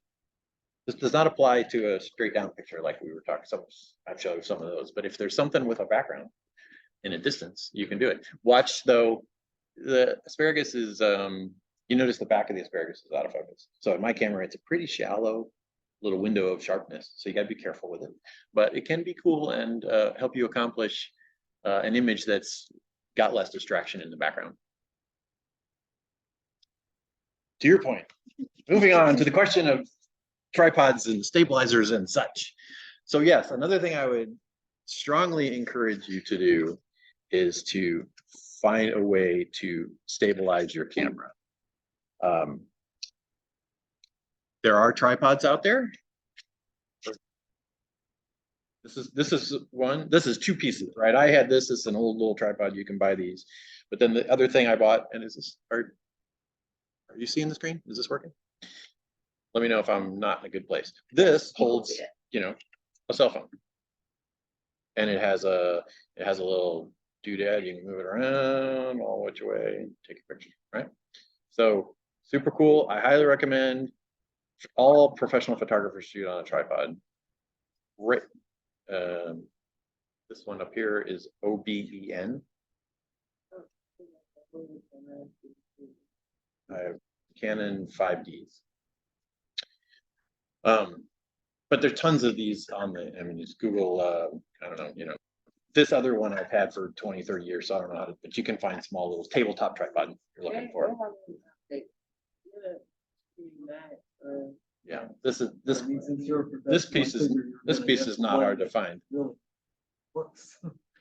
[SPEAKER 3] this does not apply to a straight down picture like we were talking. I've showed some of those, but if there's something with a background in a distance, you can do it. Watch though, the asparagus is, you notice the back of the asparagus is out of focus. So in my camera, it's a pretty shallow little window of sharpness. So you gotta be careful with it, but it can be cool and help you accomplish an image that's got less distraction in the background. To your point, moving on to the question of tripods and stabilizers and such. So yes, another thing I would strongly encourage you to do is to find a way to stabilize your camera. There are tripods out there. This is one. This is two pieces, right? I had this. It's an old little tripod. You can buy these. But then the other thing I bought, and is this? Are you seeing the screen? Is this working? Let me know if I'm not in a good place. This holds, you know, a cell phone, and it has a little doodad. You can move it around all which way, take a picture, right? So super cool. I highly recommend all professional photographers shoot on a tripod. Great. This one up here is OBEN. I have Canon 5Ds. But there's tons of these on the, I mean, just Google, I don't know, you know, this other one I've had for 20, 30 years, so I don't know how to, but you can find small little tabletop tripod you're looking for. Yeah, this piece is not hard to find.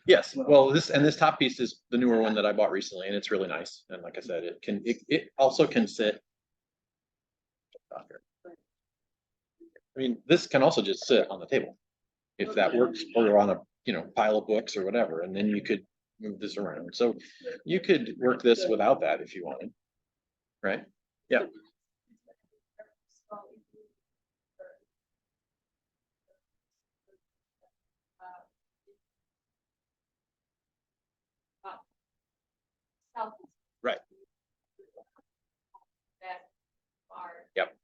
[SPEAKER 3] Yes, well, this top piece is the newer one that I bought recently, and it's really nice. And like I said, it also can sit. I mean, this can also just sit on the table if that works, or on a, you know, pile of books or whatever, and then you could move this around. So you could work this without that if you wanted, right? Yeah. Right. Yep.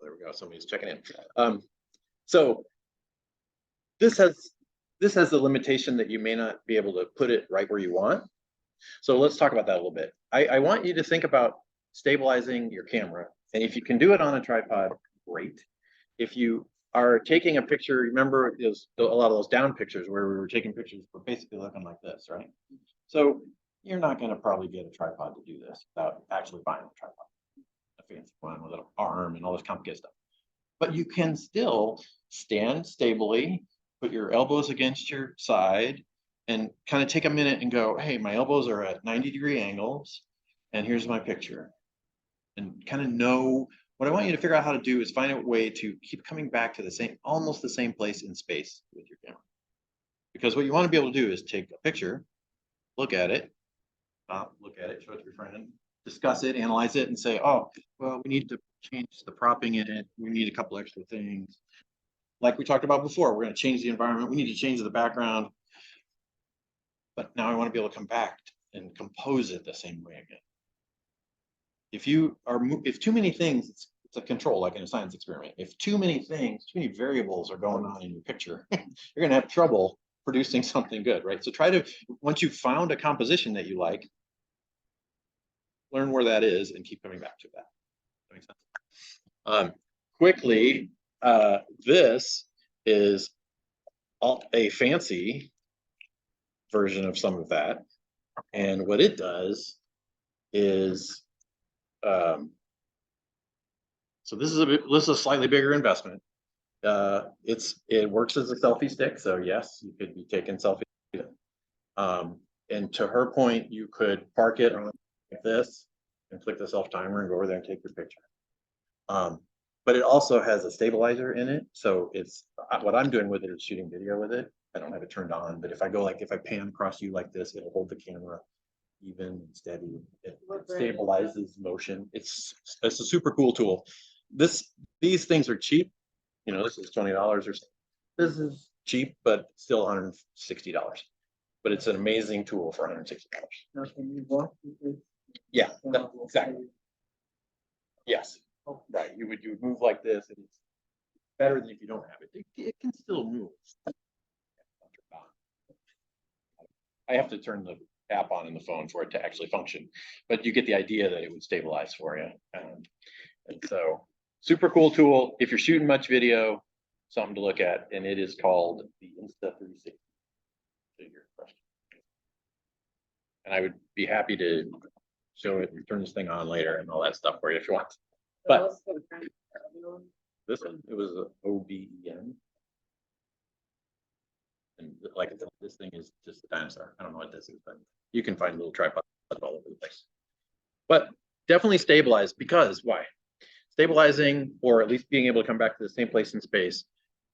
[SPEAKER 3] There we go. Somebody's checking in. So this has the limitation that you may not be able to put it right where you want. So let's talk about that a little bit. I want you to think about stabilizing your camera. And if you can do it on a tripod, great. If you are taking a picture. Remember, there's a lot of those down pictures where we were taking pictures, but basically looking like this, right? So you're not going to probably get a tripod to do this without actually buying a tripod, a fancy one with an arm and all this complicated stuff. But you can still stand stably, put your elbows against your side, and kind of take a minute and go, hey, my elbows are at 90-degree angles, and here's my picture. And kind of know what I want you to figure out how to do is find a way to keep coming back to the same, almost the same place in space with your camera. Because what you want to be able to do is take a picture, look at it, show it to your friend, discuss it, analyze it, and say, oh, well, we need to change the propping in it. We need a couple extra things. Like we talked about before, we're going to change the environment. We need to change the background. But now I want to be able to come back and compose it the same way again. If too many things, it's a control, like in a science experiment. If too many things, too many variables are going on in your picture, you're going to have trouble producing something good, right? So try to, once you've found a composition that you like, learn where that is and keep coming back to that. That makes sense. Quickly, this is a fancy version of some of that. And what it does is, so this is a slightly bigger investment. It works as a selfie stick. So yes, you could be taking selfies. And to her point, you could park it on like this and click the self timer and go over there and take your picture. But it also has a stabilizer in it. So it's what I'm doing with it is shooting video with it. I don't have it turned on, but if I pan across you like this, it'll hold the camera even and steady. It stabilizes motion. It's a super cool tool. These things are cheap. You know, this is $20 or something. This is cheap, but still $160. But it's an amazing tool for $160. Yeah, exactly. Yes, right. You would move like this, and it's better than if you don't have it. It can still move. I have to turn the app on in the phone for it to actually function, but you get the idea that it would stabilize for you. And so, super cool tool. If you're shooting much video, something to look at, and it is called the Insta360. And I would be happy to show it, turn this thing on later and all that stuff for you if you want. But this one, it was an OBEN. And like I said, this thing is just a dinosaur. I don't know what this is, but you can find little tripods all over the place. But definitely stabilize, because why? Stabilizing, or at least being able to come back to the same place in space,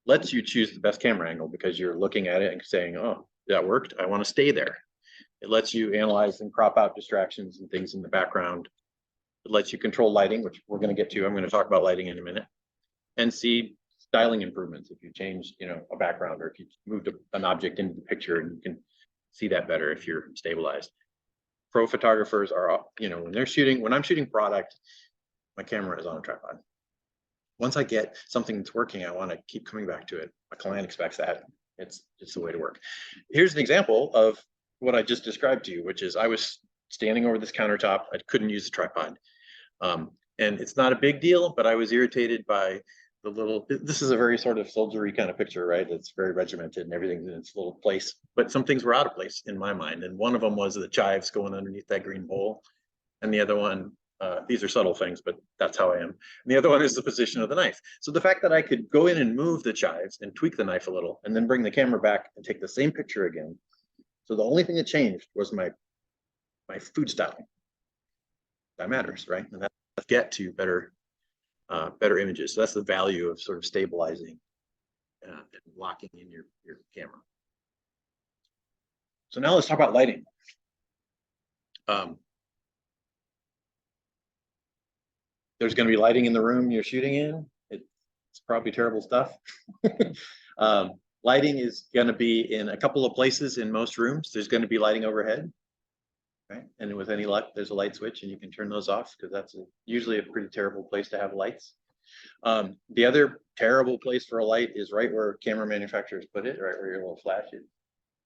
[SPEAKER 3] lets you choose the best camera angle because you're looking at it and saying, oh, that worked. I want to stay there. It lets you analyze and crop out distractions and things in the background. It lets you control lighting, which we're going to get to. I'm going to talk about lighting in a minute, and see styling improvements if you change, a background, or if you moved an object into the picture, and you can see that better if you're stabilized. Pro photographers are, when I'm shooting product, my camera is on a tripod. Once I get something that's working, I want to keep coming back to it. My client expects that. It's the way to work. Here's an example of what I just described to you, which is I was standing over this countertop. I couldn't use the tripod. And it's not a big deal, but I was irritated by this is a very sort of soldiery kind of picture, right? It's very regimented and everything's in its little place, but some things were out of place in my mind. And one of them was the chives going underneath that green bowl. And the other one, these are subtle things, but that's how I am. And the other one is the position of the knife. So the fact that I could go in and move the chives and tweak the knife a little, and then bring the camera back and take the same picture again. So the only thing that changed was my food styling. That matters, right? And that's get to better images. So that's the value of sort of stabilizing and locking in your camera. So now let's talk about lighting. There's going to be lighting in the room you're shooting in. It's probably terrible stuff. Lighting is going to be in a couple of places in most rooms. There's going to be lighting overhead. Right? And with any luck, there's a light switch, and you can turn those off, because that's usually a pretty terrible place to have lights. The other terrible place for a light is right where camera manufacturers put it, right where your little flash is,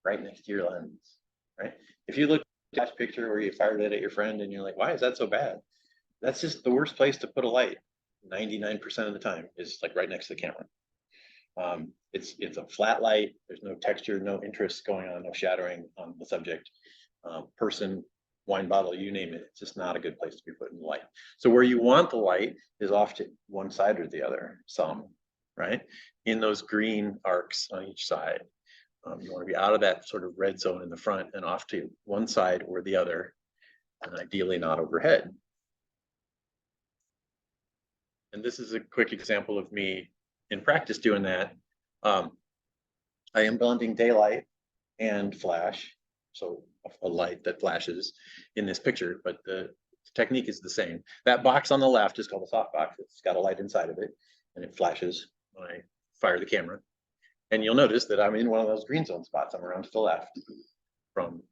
[SPEAKER 3] right next to your lens. Right? If you look at a flash picture where you fired it at your friend and you're like, why is that so bad? That's just the worst place to put a light. 99% of the time is like right next to the camera. It's a flat light. There's no texture, no interest going on, no shadowing on the subject, person, wine bottle, you name it. It's just not a good place to be putting the light. So where you want the light is off to one side or the other, some, right? In those green arcs on each side. You want to be out of that sort of red zone in the front and off to one side or the other, and ideally not overhead. And this is a quick example of me in practice doing that. I am blending daylight and flash, so a light that flashes in this picture, but the technique is the same. That box on the left is called a soft box. It's got a light inside of it, and it flashes when I fire the camera. And you'll notice that I'm in one of those green zone spots. I'm around to the left from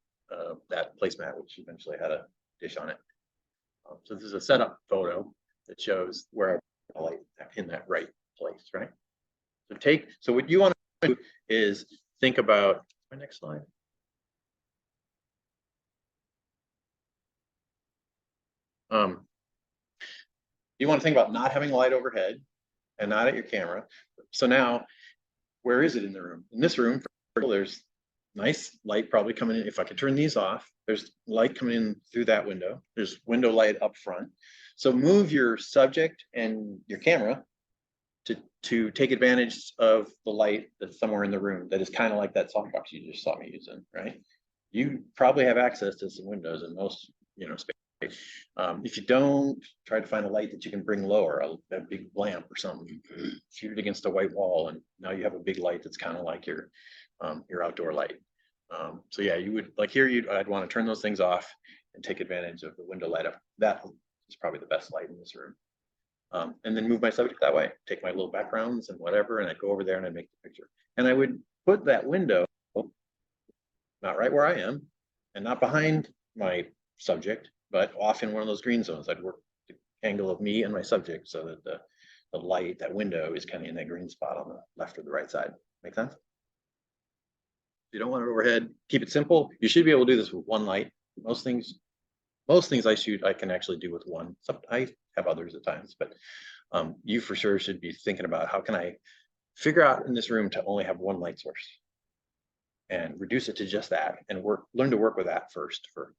[SPEAKER 3] that placemat, which eventually had a dish on it. So this is a setup photo that shows where I light in that right place, right? So what you want to do is think about my next slide. You want to think about not having light overhead and not at your camera. So now, where is it in the room? In this room, there's nice light probably coming in. If I could turn these off, there's light coming in through that window. There's window light up front. So move your subject and your camera to take advantage of the light that's somewhere in the room that is kind of like that softbox you just saw me using, right? You probably have access to some windows in most, space. If you don't, try to find a light that you can bring lower, a big lamp or something, shoot it against a white wall, and now you have a big light that's kind of like your outdoor light. So yeah, you would like here, I'd want to turn those things off and take advantage of the window light up. That is probably the best light in this room. And then move my subject that way, take my little backgrounds and whatever, and I'd go over there and I'd make the picture. And I would put that window not right where I am and not behind my subject, but off in one of those green zones. I'd work the angle of me and my subject so that the light, that window is kind of in that green spot on the left or the right side. Make sense? If you don't want it overhead, keep it simple. You should be able to do this with one light. Most things I shoot, I can actually do with one. I have others at times, but you for sure should be thinking about how can I figure out in this room to only have one light source and reduce it to just that, and learn to work with that first for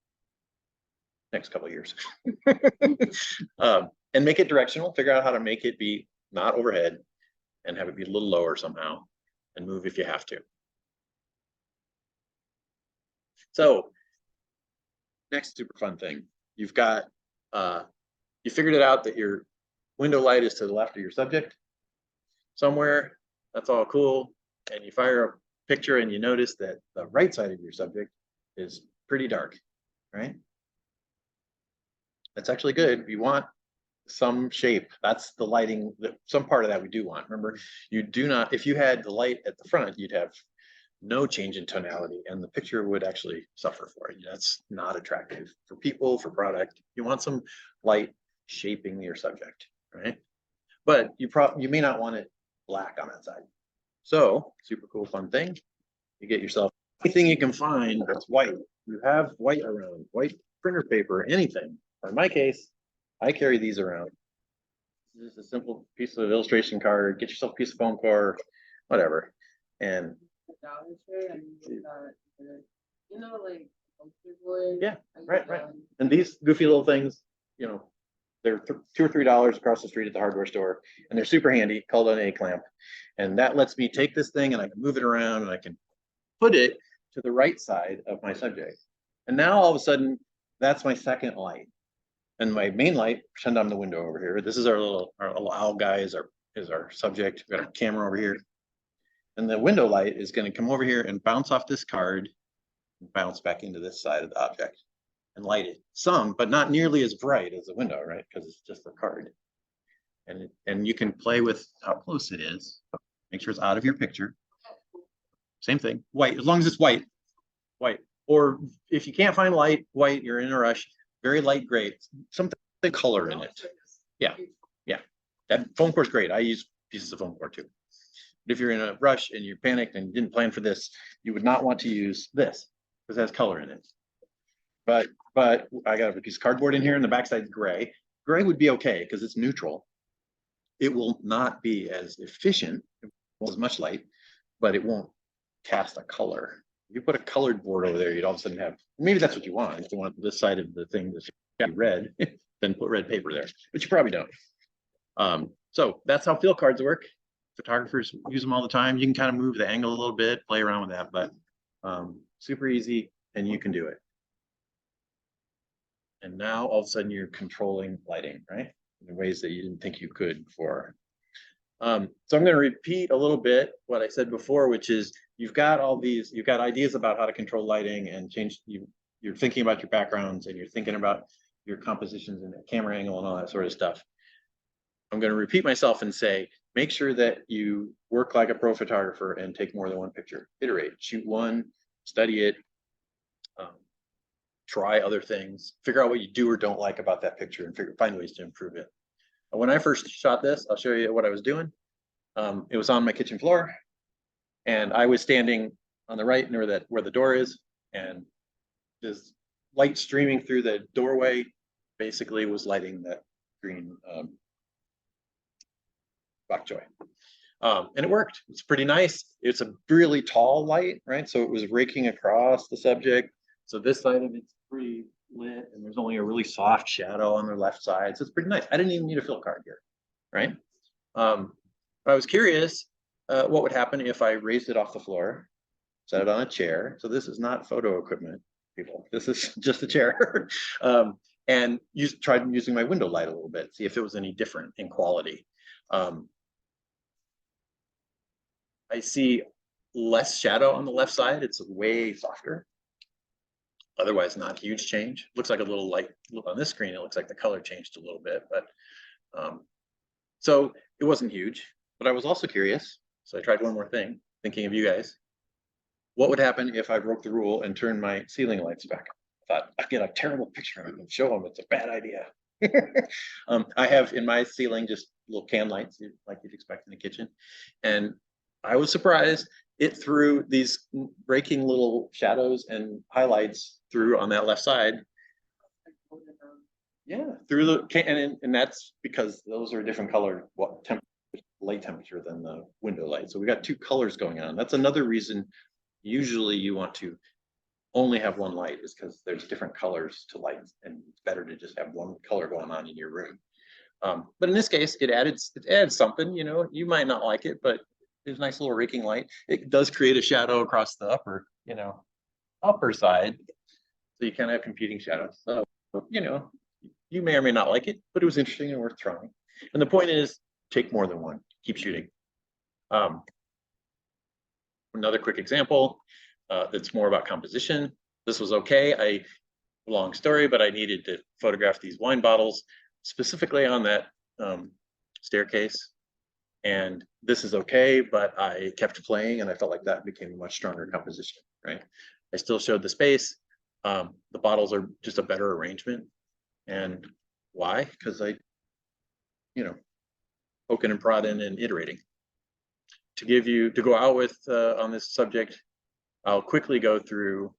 [SPEAKER 3] next couple of years. And make it directional, figure out how to make it be not overhead and have it be a little lower somehow, and move if you have to. So next super fun thing, you've got, you figured it out that your window light is to the left of your subject somewhere. That's all cool. And you fire a picture and you notice that the right side of your subject is pretty dark, right? That's actually good. You want some shape. That's the lighting, some part of that we do want. Remember, you do not, if you had the light at the front, you'd have no change in tonality and the picture would actually suffer for it. That's not attractive for people, for product. You want some light shaping your subject, right? But you may not want it black on that side. So super cool, fun thing. You get yourself anything you can find that's white. You have white around, white printer paper, anything. Or in my case, I carry these around. This is a simple piece of illustration card. Get yourself a piece of foam core, whatever. And yeah, right. And these goofy little things, they're $2 or $3 across the street at the hardware store, and they're super handy, called an A clamp. And that lets me take this thing and I can move it around and I can put it to the right side of my subject. And now all of a sudden, that's my second light. And my main light, pretend I'm the window over here. This is our little owl guy is our subject. We've got a camera over here. And the window light is going to come over here and bounce off this card and bounce back into this side of the object and light it some, but not nearly as bright as the window, right? Because it's just a card. And you can play with how close it is. Make sure it's out of your picture. Same thing, white, as long as it's white. Or if you can't find white, you're in a rush, very light gray, something color in it. Yeah. That foam core is great. I use pieces of foam core too. But if you're in a rush and you're panicked and you didn't plan for this, you would not want to use this because it has color in it. But I got a piece of cardboard in here and the backside's gray. Gray would be okay because it's neutral. It will not be as efficient Well, as much light, but it won't cast a color. If you put a colored board over there, you'd all of a sudden have, maybe that's what you want. If you want this side of the thing to be red, then put red paper there, but you probably don't. So that's how field cards work. Photographers use them all the time. You can kind of move the angle a little bit, play around with that, but super easy, and you can do it. And now all of a sudden you're controlling lighting, right? In ways that you didn't think you could before. So I'm going to repeat a little bit what I said before, which is you've got ideas about how to control lighting and change. You're thinking about your backgrounds and you're thinking about your compositions and the camera angle and all that sort of stuff. I'm going to repeat myself and say, make sure that you work like a pro photographer and take more than one picture. Iterate, shoot one, study it, try other things, figure out what you do or don't like about that picture and find ways to improve it. When I first shot this, I'll show you what I was doing. It was on my kitchen floor and I was standing on the right near where the door is, and this light streaming through the doorway basically was lighting that green bok choy. And it worked. It's pretty nice. It's a really tall light, right? So it was raking across the subject. So this side of it's pretty lit, and there's only a really soft shadow on the left side. So it's pretty nice. I didn't even need a fill card here, right? I was curious what would happen if I raised it off the floor, set it on a chair. So this is not photo equipment, people. This is just a chair. And tried using my window light a little bit, see if it was any different in quality. I see less shadow on the left side. It's way softer. Otherwise, not huge change. Looks like a little light on this screen. It looks like the color changed a little bit, but so it wasn't huge. But I was also curious, so I tried one more thing, thinking of you guys. What would happen if I broke the rule and turned my ceiling lights back? I thought I'd get a terrible picture of it and show them it's a bad idea. I have in my ceiling just little can lights like you'd expect in a kitchen, and I was surprised it threw these breaking little shadows and highlights through on that left side. Yeah, through the can, and that's because those are a different color light temperature than the window light. So we got two colors going on. That's another reason usually you want to only have one light, is because there's different colors to lights, and it's better to just have one color going on in your room. But in this case, it added something. You know, you might not like it, but there's a nice little raking light. It does create a shadow across the upper side. So you kind of have competing shadows. So, you may or may not like it, but it was interesting and worth trying. And the point is, take more than one, keep shooting. Another quick example that's more about composition. This was okay. Long story, but I needed to photograph these wine bottles specifically on that staircase. And this is okay, but I kept playing and I felt like that became a much stronger composition, right? I still showed the space. The bottles are just a better arrangement. And why? Because I, poking and prodding and iterating. To go out with on this subject, I'll quickly go through.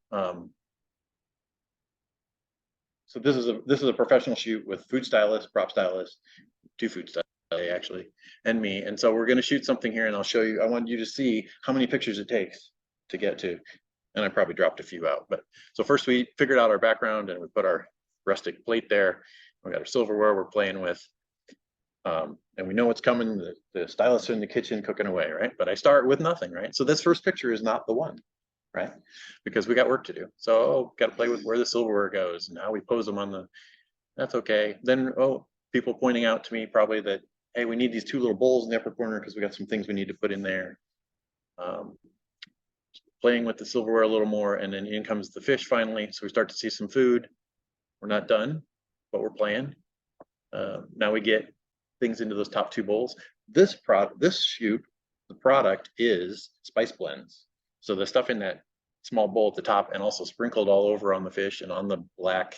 [SPEAKER 3] So this is a professional shoot with food stylist, prop stylist, two food stylists actually, and me. And so we're going to shoot something here, and I'll show you. I want you to see how many pictures it takes to get to. And I probably dropped a few out. But so first we figured out our background and we put our rustic plate there. We got our silverware we're playing with. And we know what's coming. The stylists are in the kitchen cooking away, right? But I start with nothing, right? So this first picture is not the one, right? Because we got work to do. So got to play with where the silverware goes and how we pose them on the, that's okay. Then, people pointing out to me probably that, hey, we need these two little bowls in the upper corner because we got some things we need to put in there. Playing with the silverware a little more, and then in comes the fish finally. So we start to see some food. We're not done, but we're playing. Now we get things into those top two bowls. This shoot, the product is spice blends. So the stuff in that small bowl at the top and also sprinkled all over on the fish and on the black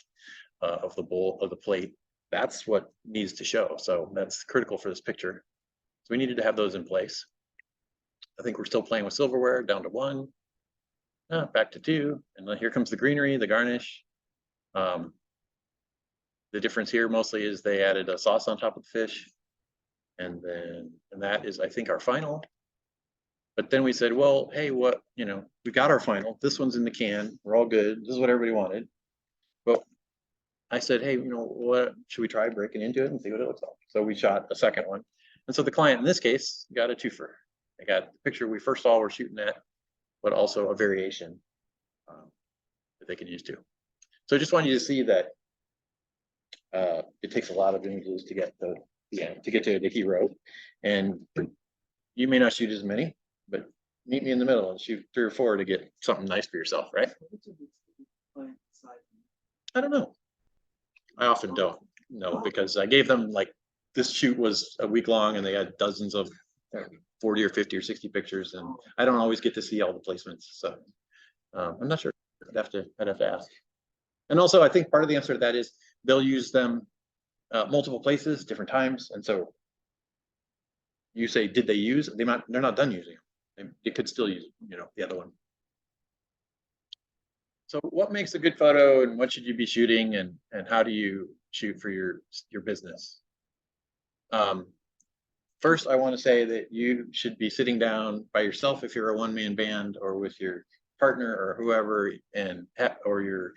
[SPEAKER 3] of the bowl of the plate. That's what needs to show. So that's critical for this picture. So we needed to have those in place. I think we're still playing with silverware, down to one, back to two, and then here comes the greenery, the garnish. The difference here mostly is they added a sauce on top of the fish. And that is, I think, our final. But then we said, well, hey, what, you know, we got our final, this one's in the can, we're all good, this is what everybody wanted. But I said, hey, you know, what, should we try breaking into it and see what it looks like? So we shot a second one. And so the client in this case got a twofer. They got the picture we first saw we're shooting at, but also a variation that they could use too. So I just want you to see that it takes a lot of images to get to the hero. And you may not shoot as many, but meet me in the middle and shoot 3 or 4 to get something nice for yourself, right? I don't know. I often don't know because I gave them like, this shoot was a week long and they had dozens of 40 or 50 or 60 pictures, and I don't always get to see all the placements. So I'm not sure. I'd have to ask. And also, I think part of the answer to that is they'll use them multiple places, different times. And so you say, did they use? They're not done using them. They could still use, you know, the other one. So what makes a good photo, and what should you be shooting, and how do you shoot for your business? First, I want to say that you should be sitting down by yourself if you're a one-man band, or with your partner or whoever, or your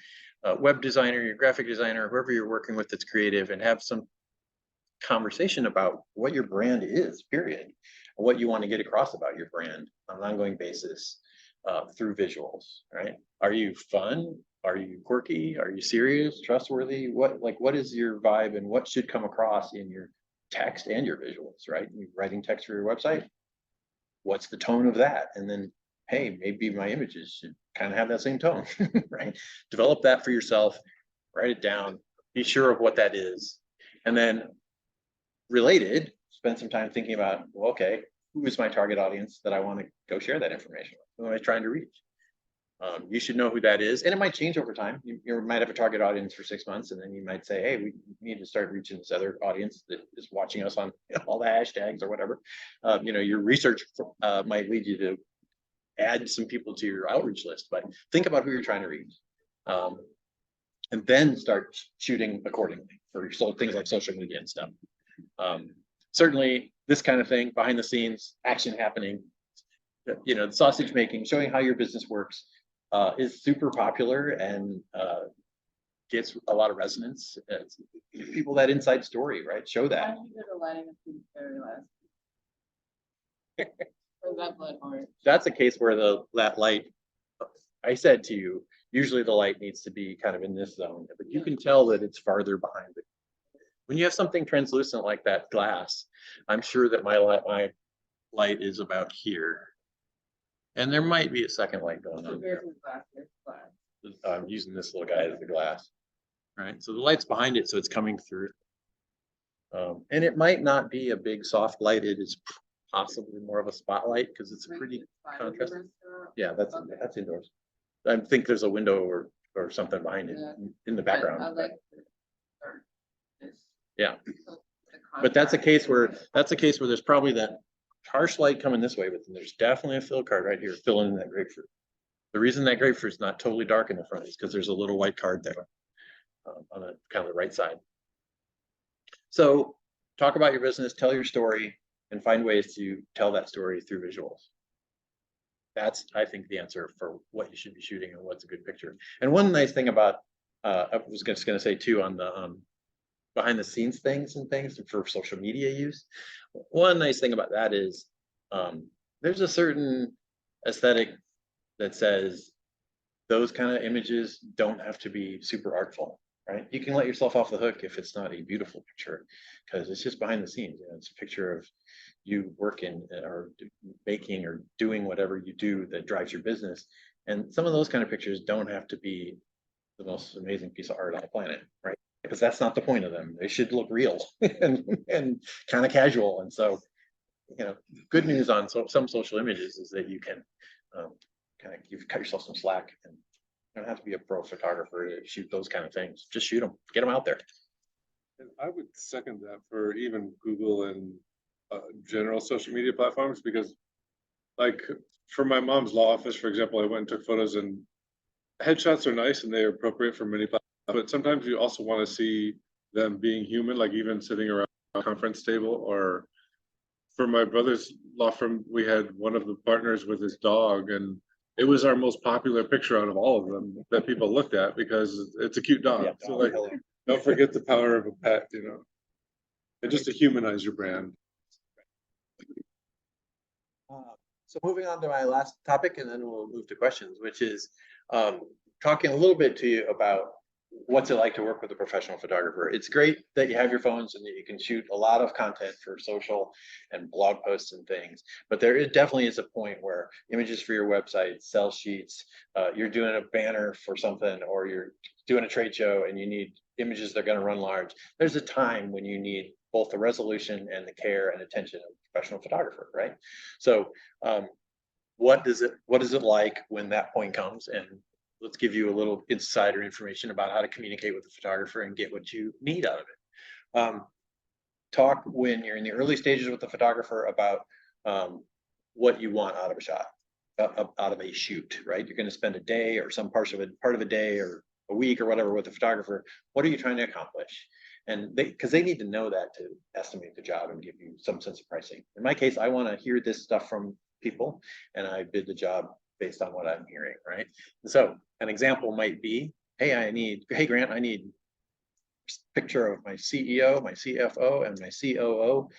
[SPEAKER 3] web designer, your graphic designer, whoever you're working with that's creative, and have some conversation about what your brand is, period, what you want to get across about your brand on an ongoing basis through visuals, right? Are you fun? Are you quirky? Are you serious, trustworthy? What is your vibe, and what should come across in your text and your visuals, right? You're writing text for your website. What's the tone of that? And then, hey, maybe my images should kind of have that same tone, right? Develop that for yourself, write it down, be sure of what that is. And then related, spend some time thinking about, well, okay, who is my target audience that I want to go share that information with? Who am I trying to reach? You should know who that is, and it might change over time. You might have a target audience for 6 months, and then you might say, hey, we need to start reaching this other audience that is watching us on all the hashtags or whatever. You know, your research might lead you to add some people to your outreach list, but think about who you're trying to reach. And then start shooting accordingly for things like social media and stuff. Certainly this kind of thing, behind the scenes, action happening, you know, the sausage making, showing how your business works is super popular and gets a lot of resonance. Give people that inside story, right? Show that. That's a case where that light, I said to you, usually the light needs to be kind of in this zone, but you can tell that it's farther behind it. When you have something translucent like that glass, I'm sure that my light is about here. And there might be a second light going on there. I'm using this little guy as the glass. Right, so the light's behind it, so it's coming through. And it might not be a big soft light. It is possibly more of a spotlight because it's a pretty contrast. Yeah, that's indoors. I think there's a window or something behind it in the background. Yeah, but that's a case where there's probably that harsh light coming this way, but then there's definitely a fill card right here filling in that grapefruit. The reason that grapefruit's not totally dark in the front is because there's a little white card there on the kind of the right side. So talk about your business, tell your story, and find ways to tell that story through visuals. That's, I think, the answer for what you should be shooting and what's a good picture. And one nice thing about, I was just going to say too, on the behind the scenes things for social media use. One nice thing about that is there's a certain aesthetic that says those kind of images don't have to be super artful, right? You can let yourself off the hook if it's not a beautiful picture, because it's just behind the scenes. You know, it's a picture of you working or baking or doing whatever you do that drives your business. And some of those kind of pictures don't have to be the most amazing piece of art on the planet, right? Because that's not the point of them. They should look real and kind of casual. And so, you know, good news on some social images is that you can you've cut yourself some slack, and you don't have to be a pro photographer to shoot those kind of things. Just shoot them, get them out there.
[SPEAKER 2] And I would second that for even Google and general social media platforms, because like for my mom's law office, for example, I went and took photos, and headshots are nice and they're appropriate for many platforms. But sometimes you also want to see them being human, like even sitting around a conference table or for my brother's law firm, we had one of the partners with his dog, and it was our most popular picture out of all of them that people looked at because it's a cute dog.
[SPEAKER 3] Yeah,
[SPEAKER 2] So like,
[SPEAKER 3] hello.
[SPEAKER 2] don't forget the power of a pet, you know, and just to humanize your brand.
[SPEAKER 3] So moving on to my last topic, and then we'll move to questions, which is talking a little bit to you about what's it like to work with a professional photographer. It's great that you have your phones and that you can shoot a lot of content for social and blog posts and things, but there definitely is a point where images for your website, sell sheets, you're doing a banner for something, or you're doing a trade show and you need images that are going to run large. There's a time when you need both the resolution and the care and attention of a professional photographer, right? So what is it like when that point comes? And let's give you a little insider information about how to communicate with the photographer and get what you need out of it. Talk when you're in the early stages with the photographer about what you want out of a shot, out of a shoot, right? You're going to spend a day or some part of a day or a week or whatever with the photographer. What are you trying to accomplish? And because they need to know that to estimate the job and give you some sense of pricing. In my case, I want to hear this stuff from people, and I bid the job based on what I'm hearing, right? So an example might be, hey Grant, I need a picture of my CEO, my CFO, and my COO.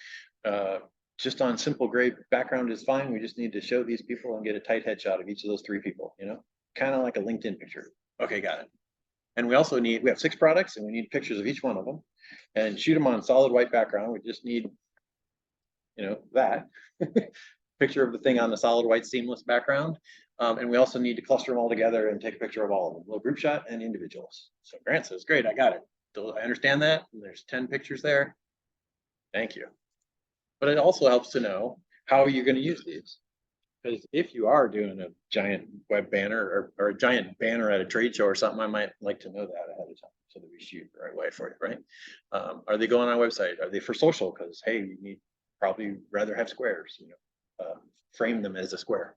[SPEAKER 3] Just on simple gray background is fine. We just need to show these people and get a tight headshot of each of those 3 people, you know, kind of like a LinkedIn picture. Okay, got it. And we have 6 products and we need pictures of each one of them and shoot them on solid white background. We just need, you know, that picture of the thing on the solid white seamless background. And we also need to cluster them all together and take a picture of all of them, a little group shot and individuals. So Grant says, great, I got it. I understand that. And there's 10 pictures there. Thank you. But it also helps to know how you're going to use these. Because if you are doing a giant web banner or a giant banner at a trade show or something, I might like to know that ahead of time so that we shoot the right way for you, right? Are they going on a website? Are they for social? Because hey, you need probably rather have squares, you know, frame them as a square.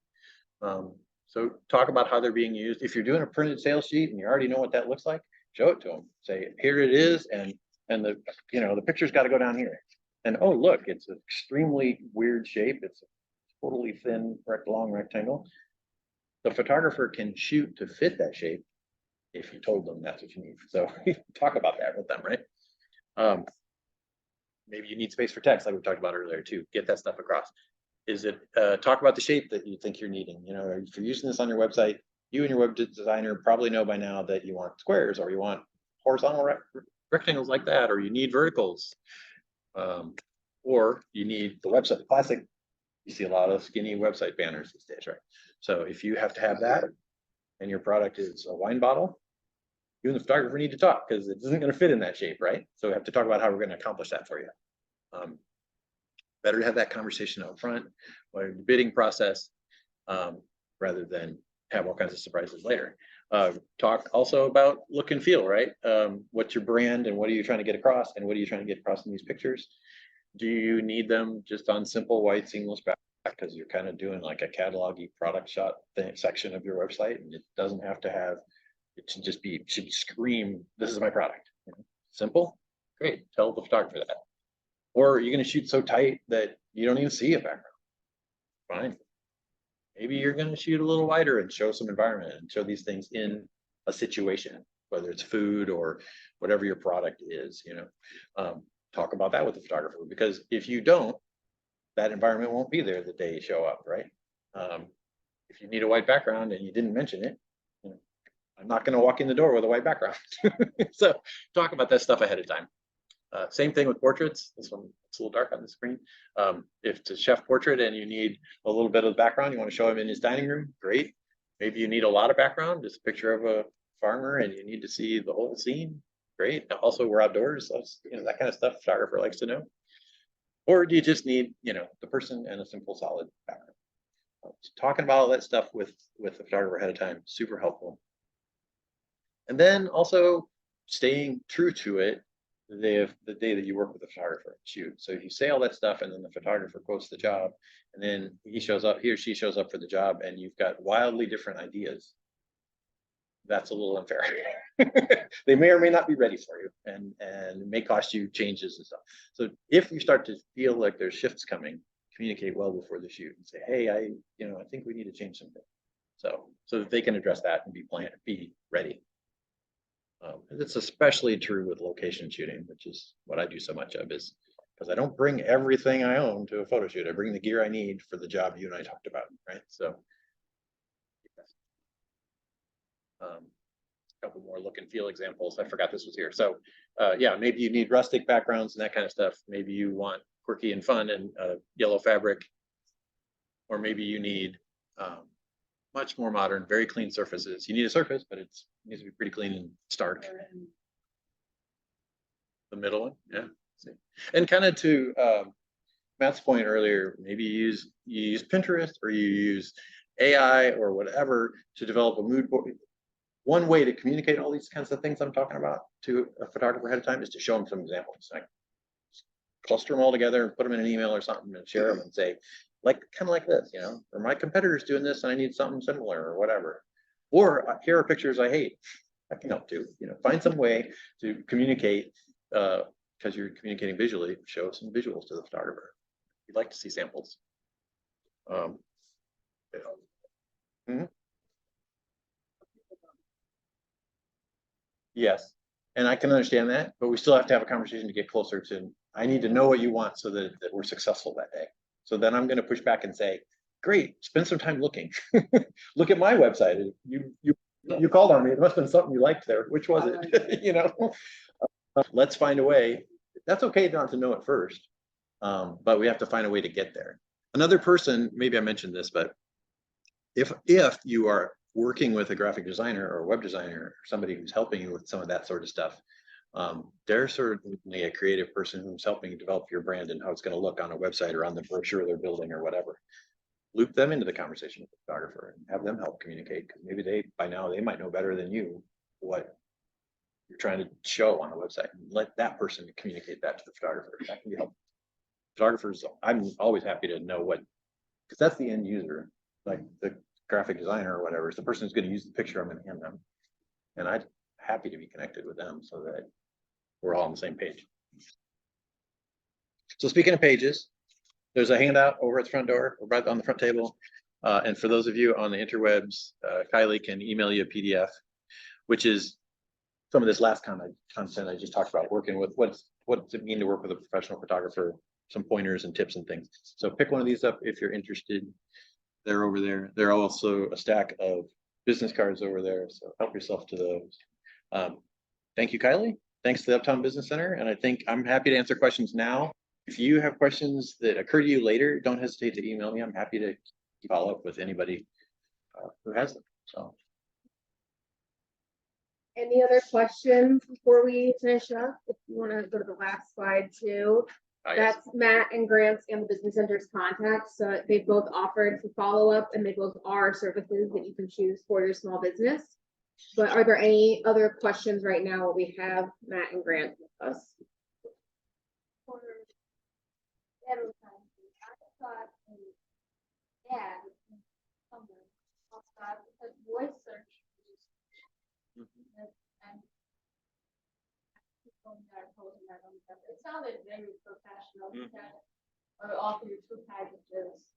[SPEAKER 3] So talk about how they're being used. If you're doing a printed sales sheet and you already know what that looks like, show it to them. Say, here it is, and the the picture's got to go down here. And oh look, it's an extremely weird shape. It's a totally thin, long rectangle. The photographer can shoot to fit that shape if you told them that's what you need. So talk about that with them, right? Maybe you need space for text, like we talked about earlier too. Get that stuff across. Is it talk about the shape that you think you're needing? You know, if you're using this on your website, you and your web designer probably know by now that you want squares, or you want horizontal rectangles like that, or you need verticals, or you need the website classic. You see a lot of skinny website banners these days, right? So if you have to have that and your product is a wine bottle, you and the photographer need to talk because it isn't going to fit in that shape, right? So we have to talk about how we're going to accomplish that for you. Better to have that conversation up front or in the bidding process rather than have all kinds of surprises later. Talk also about look and feel, right? What's your brand and what are you trying to get across, and what are you trying to get across in these pictures? Do you need them just on simple white seamless back because you're kind of doing like a catalog-y product shot section of your website, and it doesn't have to have, it should scream, this is my product. You know? Simple, great, tell the photographer that. Or are you going to shoot so tight that you don't even see a background? Fine. Maybe you're going to shoot a little wider and show some environment and show these things in a situation, whether it's food or whatever your product is, you know. Talk about that with the photographer, because if you don't, that environment won't be there the day you show up, right? If you need a white background and you didn't mention it, you know, I'm not going to walk in the door with a white background. So talk about that stuff ahead of time. Same thing with portraits. This one, it's a little dark on the screen. If it's a chef portrait and you need a little bit of the background, you want to show him in his dining room, great. Maybe you need a lot of background, just a picture of a farmer and you need to see the whole scene. Great. Also, we're outdoors. So you know, that kind of stuff photographer likes to know. Or do you just need, you know, the person and a simple solid background? Talking about all that stuff with the photographer ahead of time, super helpful. And then also staying true to it the day that you work with the photographer and shoot. So if you say all that stuff and then the photographer quotes the job and then he or she shows up for the job and you've got wildly different ideas, that's a little unfair. They may or may not be ready for you, and it may cost you changes and stuff. So if you start to feel like there's shifts coming, communicate well before the shoot and say, hey, I think we need to change something. So that they can address that and be ready. And it's especially true with location shooting, which is what I do so much of, is because I don't bring everything I own to a photo shoot. I bring the gear I need for the job you and I talked about, right? So a couple more look and feel examples. I forgot this was here. So yeah, maybe you need rustic backgrounds and that kind of stuff. Maybe you want quirky and fun and yellow fabric, or maybe you need much more modern, very clean surfaces. You need a surface, but it needs to be pretty clean and stark. The middle one, yeah. And kind of to Matt's point earlier, maybe you use Pinterest or you use AI or whatever to develop a mood board. One way to communicate all these kinds of things I'm talking about to a photographer ahead of time is to show them some examples. Like cluster them all together and put them in an email or something and share them and say, kind of like this, or my competitor's doing this and I need something similar or whatever. Or here are pictures I hate. I can help too. Find some way to communicate because you're communicating visually. Show some visuals to the photographer. You'd like to see samples. Yes, and I can understand that, but we still have to have a conversation to get closer to. I need to know what you want so that we're successful that day. So then I'm going to push back and say, great, spend some time looking. Look at my website. You called on me. It must have been something you liked there. Which was it? Let's find a way. That's okay not to know it first, but we have to find a way to get there. Another person, maybe I mentioned this, but if you are working with a graphic designer or a web designer or somebody who's helping you with some of that sort of stuff, they're certainly a creative person who's helping you develop your brand and how it's going to look on a website or on the brochure they're building or whatever. Loop them into the conversation with the photographer and have them help communicate, because maybe by now they might know better than you what you're trying to show on a website, and let that person communicate that to the photographer. That can be helpful. Photographers, I'm always happy to know because that's the end user, like the graphic designer or whatever, is the person who's going to use the picture I'm going to hand them. And I'm happy to be connected with them so that we're all on the same page. So speaking of pages, there's a handout over at the front door, or right on the front table. And for those of you on the interwebs, Kylie can email you a PDF, which is some of this last content I just talked about, working with what does it mean to work with a professional photographer, some pointers and tips and things. So pick one of these up if you're interested. They're over there. There are also a stack of business cards over there, so help yourself to those. Thank you, Kylie. Thanks to the Uptown Business Center, and I think I'm happy to answer questions now. If you have questions that occur to you later, don't hesitate to email me. I'm happy to follow up with anybody who has them. So,
[SPEAKER 1] Any other questions before we finish up? If you want to go to the last slide too. That's Matt and Grant's and the Business Center's contacts. So they both offered to follow up, and they both are services that you can choose for your small business. But are there any other questions right now while we have Matt and Grant with us?
[SPEAKER 6] For advertising, I thought an ad somewhere outside because voice search and it sounded very professional. Or offer you two packages.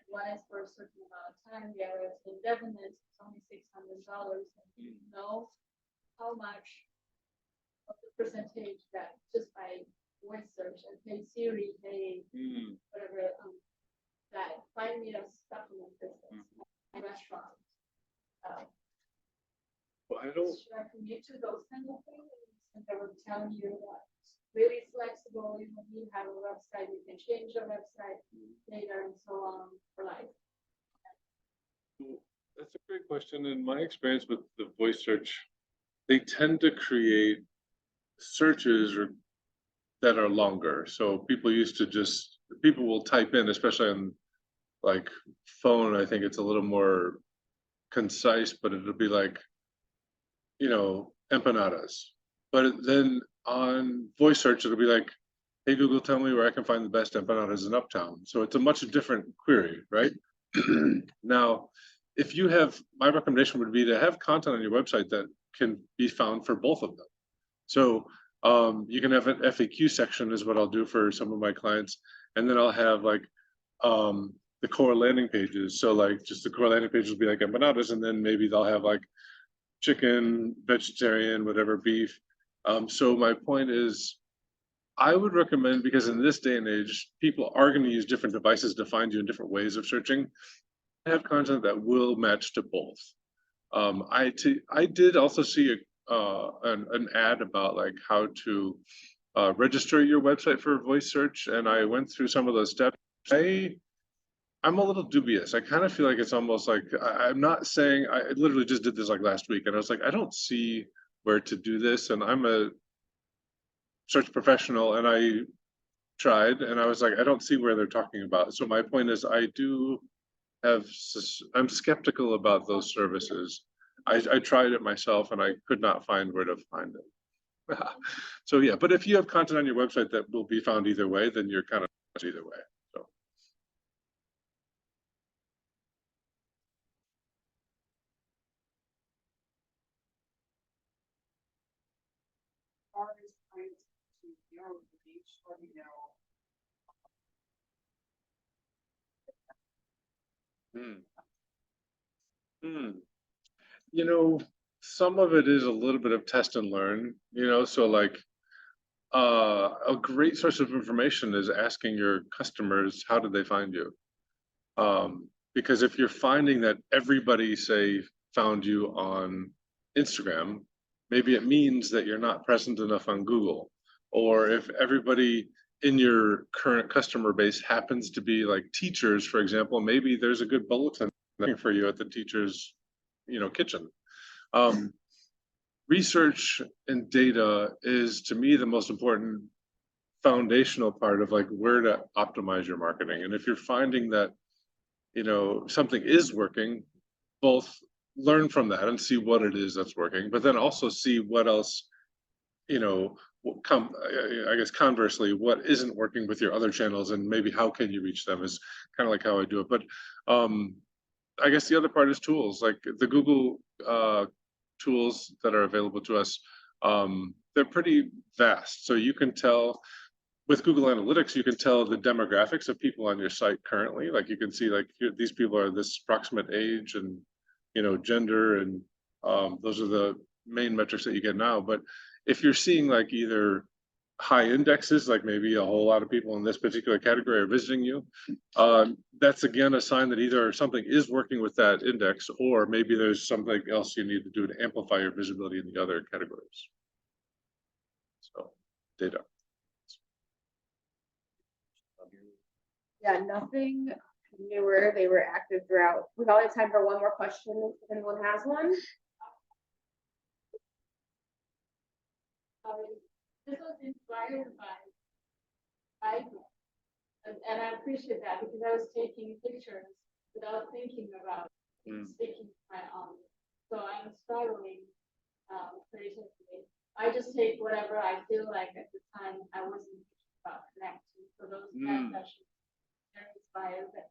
[SPEAKER 6] One is for a certain amount of time, the other is indefinite, it's only $600. And you know how much of the percentage that just by voice search and pay Siri, pay whatever, that find me a supplement business, a restaurant.
[SPEAKER 2] Well, I don't.
[SPEAKER 6] Should I commit to those kind of things? And they were telling you that really flexible, you don't need to have a website, you can change your website later and so on for life.
[SPEAKER 2] That's a great question. In my experience with the voice search, they tend to create searches that are longer. So people will type in, especially on like phone, I think it's a little more concise, but it'll be like, empanadas. But then on voice search, it'll be like, hey, Google, tell me where I can find the best empanadas in Uptown. So it's a much different query, right? Now, my recommendation would be to have content on your website that can be found for both of them. So you can have an FAQ section is what I'll do for some of my clients. And then I'll have like the core landing pages. So like just the core landing pages will be like empanadas, and then maybe they'll have like chicken, vegetarian, whatever, beef. So my point is, I would recommend, because in this day and age, people are going to use different devices to find you in different ways of searching. Have content that will match to both. I did also see an ad about like how to register your website for voice search, and I went through some of those steps. I'm a little dubious. I kind of feel like it's almost like I'm not saying, I literally just did this like last week, and I was like, I don't see where to do this, and I'm a search professional, and I tried, and I was like, I don't see where they're talking about. So my point is, I'm skeptical about those services. I tried it myself, and I could not find where to find it. So yeah, but if you have content on your website that will be found either way, then you're kind of either way. So.
[SPEAKER 5] Far as trying to narrow the reach, or you know,
[SPEAKER 2] You know, some of it is a little bit of test and learn, so like a great source of information is asking your customers, how did they find you? Because if you're finding that everybody, say, found you on Instagram, maybe it means that you're not present enough on Google. Or if everybody in your current customer base happens to be like teachers, for example, maybe there's a good bulletin for you at the teacher's, kitchen. Research and data is, to me, the most important foundational part of like where to optimize your marketing. And if you're finding that something is working, both learn from that and see what it is that's working, but then also see what else, I guess conversely, what isn't working with your other channels, and maybe how can you reach them, is kind of like how I do it. But I guess the other part is tools, like the Google tools that are available to us. They're pretty vast, so you can tell with Google Analytics, you can tell the demographics of people on your site currently. Like you can see, like these people are this approximate age and gender, and those are the main metrics that you get now. But if you're seeing like either high indexes, like maybe a whole lot of people in this particular category are visiting you, that's again a sign that either something is working with that index, or maybe there's something else you need to do to amplify your visibility in the other categories. So, data.
[SPEAKER 1] Yeah, nothing newer. They were active throughout. We've only have time for one more question if anyone has one.
[SPEAKER 6] This was inspired by and I appreciate that, because I was taking pictures without thinking about sticking to my own. So I'm struggling creatively. I just take whatever I feel like at the time I wasn't about connecting. So those sessions are inspired. But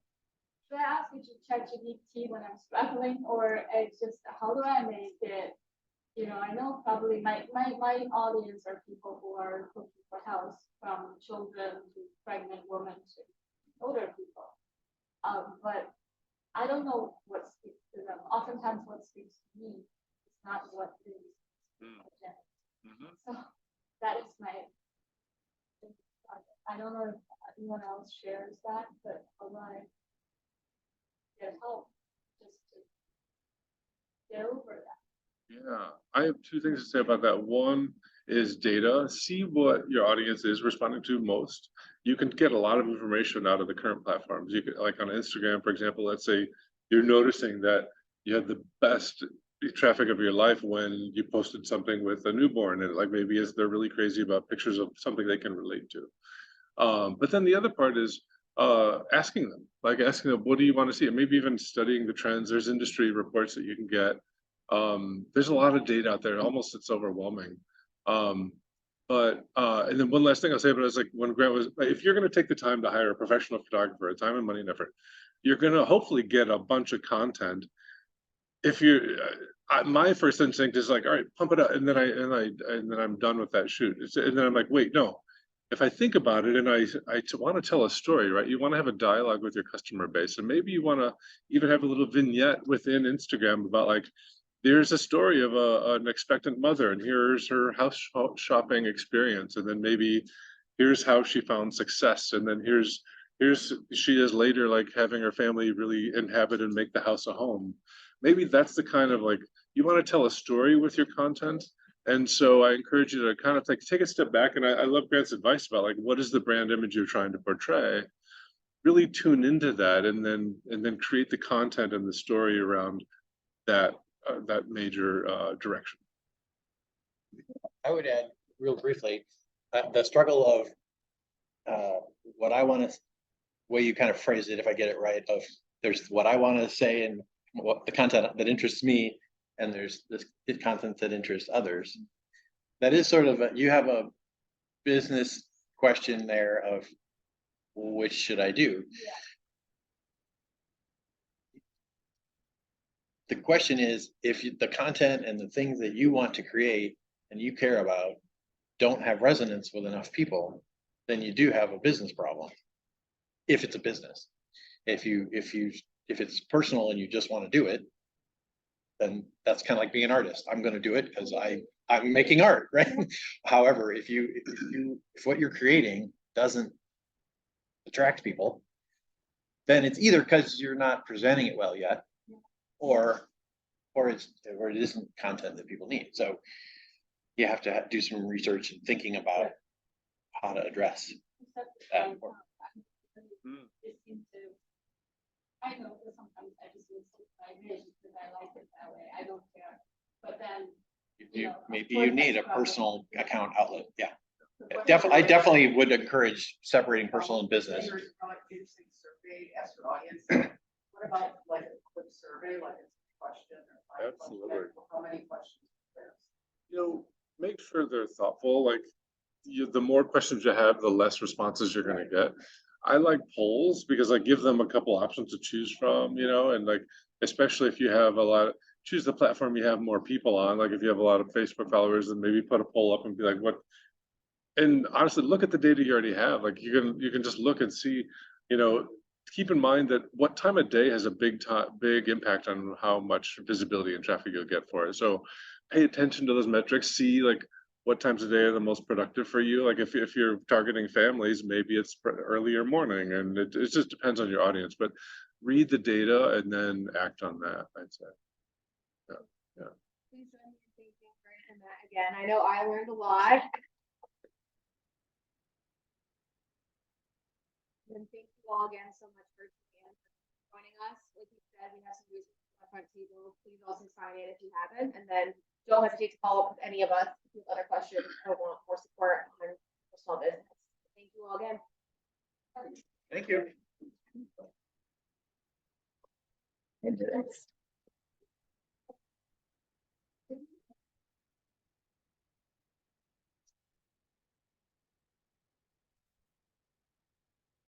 [SPEAKER 6] should I ask you to ChatGPT when I'm struggling, or it's just how do I make it? I know probably my audience are people who are looking for help, from children to pregnant women to older people. But I don't know what speaks to them. Oftentimes what speaks to me is not what is So that is my, I don't know if anyone else shares that, but how do I get help just to get over that?
[SPEAKER 2] Yeah, I have two things to say about that. One is data. See what your audience is responding to most. You can get a lot of information out of the current platforms. You could, like on Instagram, for example, let's say you're noticing that you had the best traffic of your life when you posted something with a newborn, and like maybe they're really crazy about pictures of something they can relate to. But then the other part is asking them, what do you want to see? And maybe even studying the trends. There's industry reports that you can get. There's a lot of data out there. Almost it's overwhelming. And then one last thing I'll say about it is, like when Grant was, if you're going to take the time to hire a professional photographer, time and money and effort, you're going to hopefully get a bunch of content. If you're, my first instinct is like, all right, pump it up, and then I'm done with that shoot. And then I'm like, wait, no. if I think about it and I want to tell a story, right? You want to have a dialogue with your customer base, and maybe you want to even have a little vignette within Instagram about like, there's a story of an expectant mother, and here's her house shopping experience, and then maybe here's how she found success, and then here's she is later like having her family really inhabit and make the house a home. Maybe that's the kind of like, you want to tell a story with your content. And so I encourage you to kind of like take a step back. And I love Grant's advice about like, what is the brand image you're trying to portray? Really tune into that, and then create the content and the story around that that major direction.
[SPEAKER 3] I would add real briefly, the struggle of what I want to, way you kind of phrase it, if I get it right, of there's what I want to say and what the content that interests me, and there's this content that interests others. That is sort of you have a business question there of which should I do?
[SPEAKER 6] Yeah.
[SPEAKER 3] The question is, if the content and the things that you want to create and you care about don't have resonance with enough people, then you do have a business problem. If it's a business, if it's personal and you just want to do it, then that's kind of like being an artist. I'm going to do it because I'm making art, right? However, if what you're creating doesn't attract people, then it's either because you're not presenting it well yet, or it isn't content that people need. So you have to do some research and thinking about how to address that.
[SPEAKER 6] I know that sometimes I just use it by vision because I like it that way. I don't care. But then
[SPEAKER 3] Maybe you need a personal account outlet. Yeah. I definitely would encourage separating personal and business.
[SPEAKER 5] Interesting survey, ask your audience. What about like a quick survey, like it's a question or
[SPEAKER 2] Absolutely.
[SPEAKER 5] how many questions?
[SPEAKER 2] You know, make sure they're thoughtful. Like, the more questions you have, the less responses you're going to get. I like polls because I give them a couple options to choose from, you know, and like, especially if you have choose the platform you have more people on. Like if you have a lot of Facebook followers, then maybe put a poll up and be like, what? And honestly, look at the data you already have. Like you can just look and see, you know, keep in mind that what time of day has a big impact on how much visibility and traffic you'll get for it. So pay attention to those metrics, see like what times of day are the most productive for you. Like if you're targeting families, maybe it's earlier morning, and it just depends on your audience, but read the data and then act on that, I'd say. Yeah.
[SPEAKER 1] Please join me in thanking Grant and Matt again. I know I learned a lot. And thank you all again so much for joining us. Like you said, we have some resources on the front table. Please also sign in if you haven't, and then don't hesitate to follow up with any of us if you have other questions or want more support on personal business. Thank you all again.
[SPEAKER 3] Thank you.
[SPEAKER 1] Into this.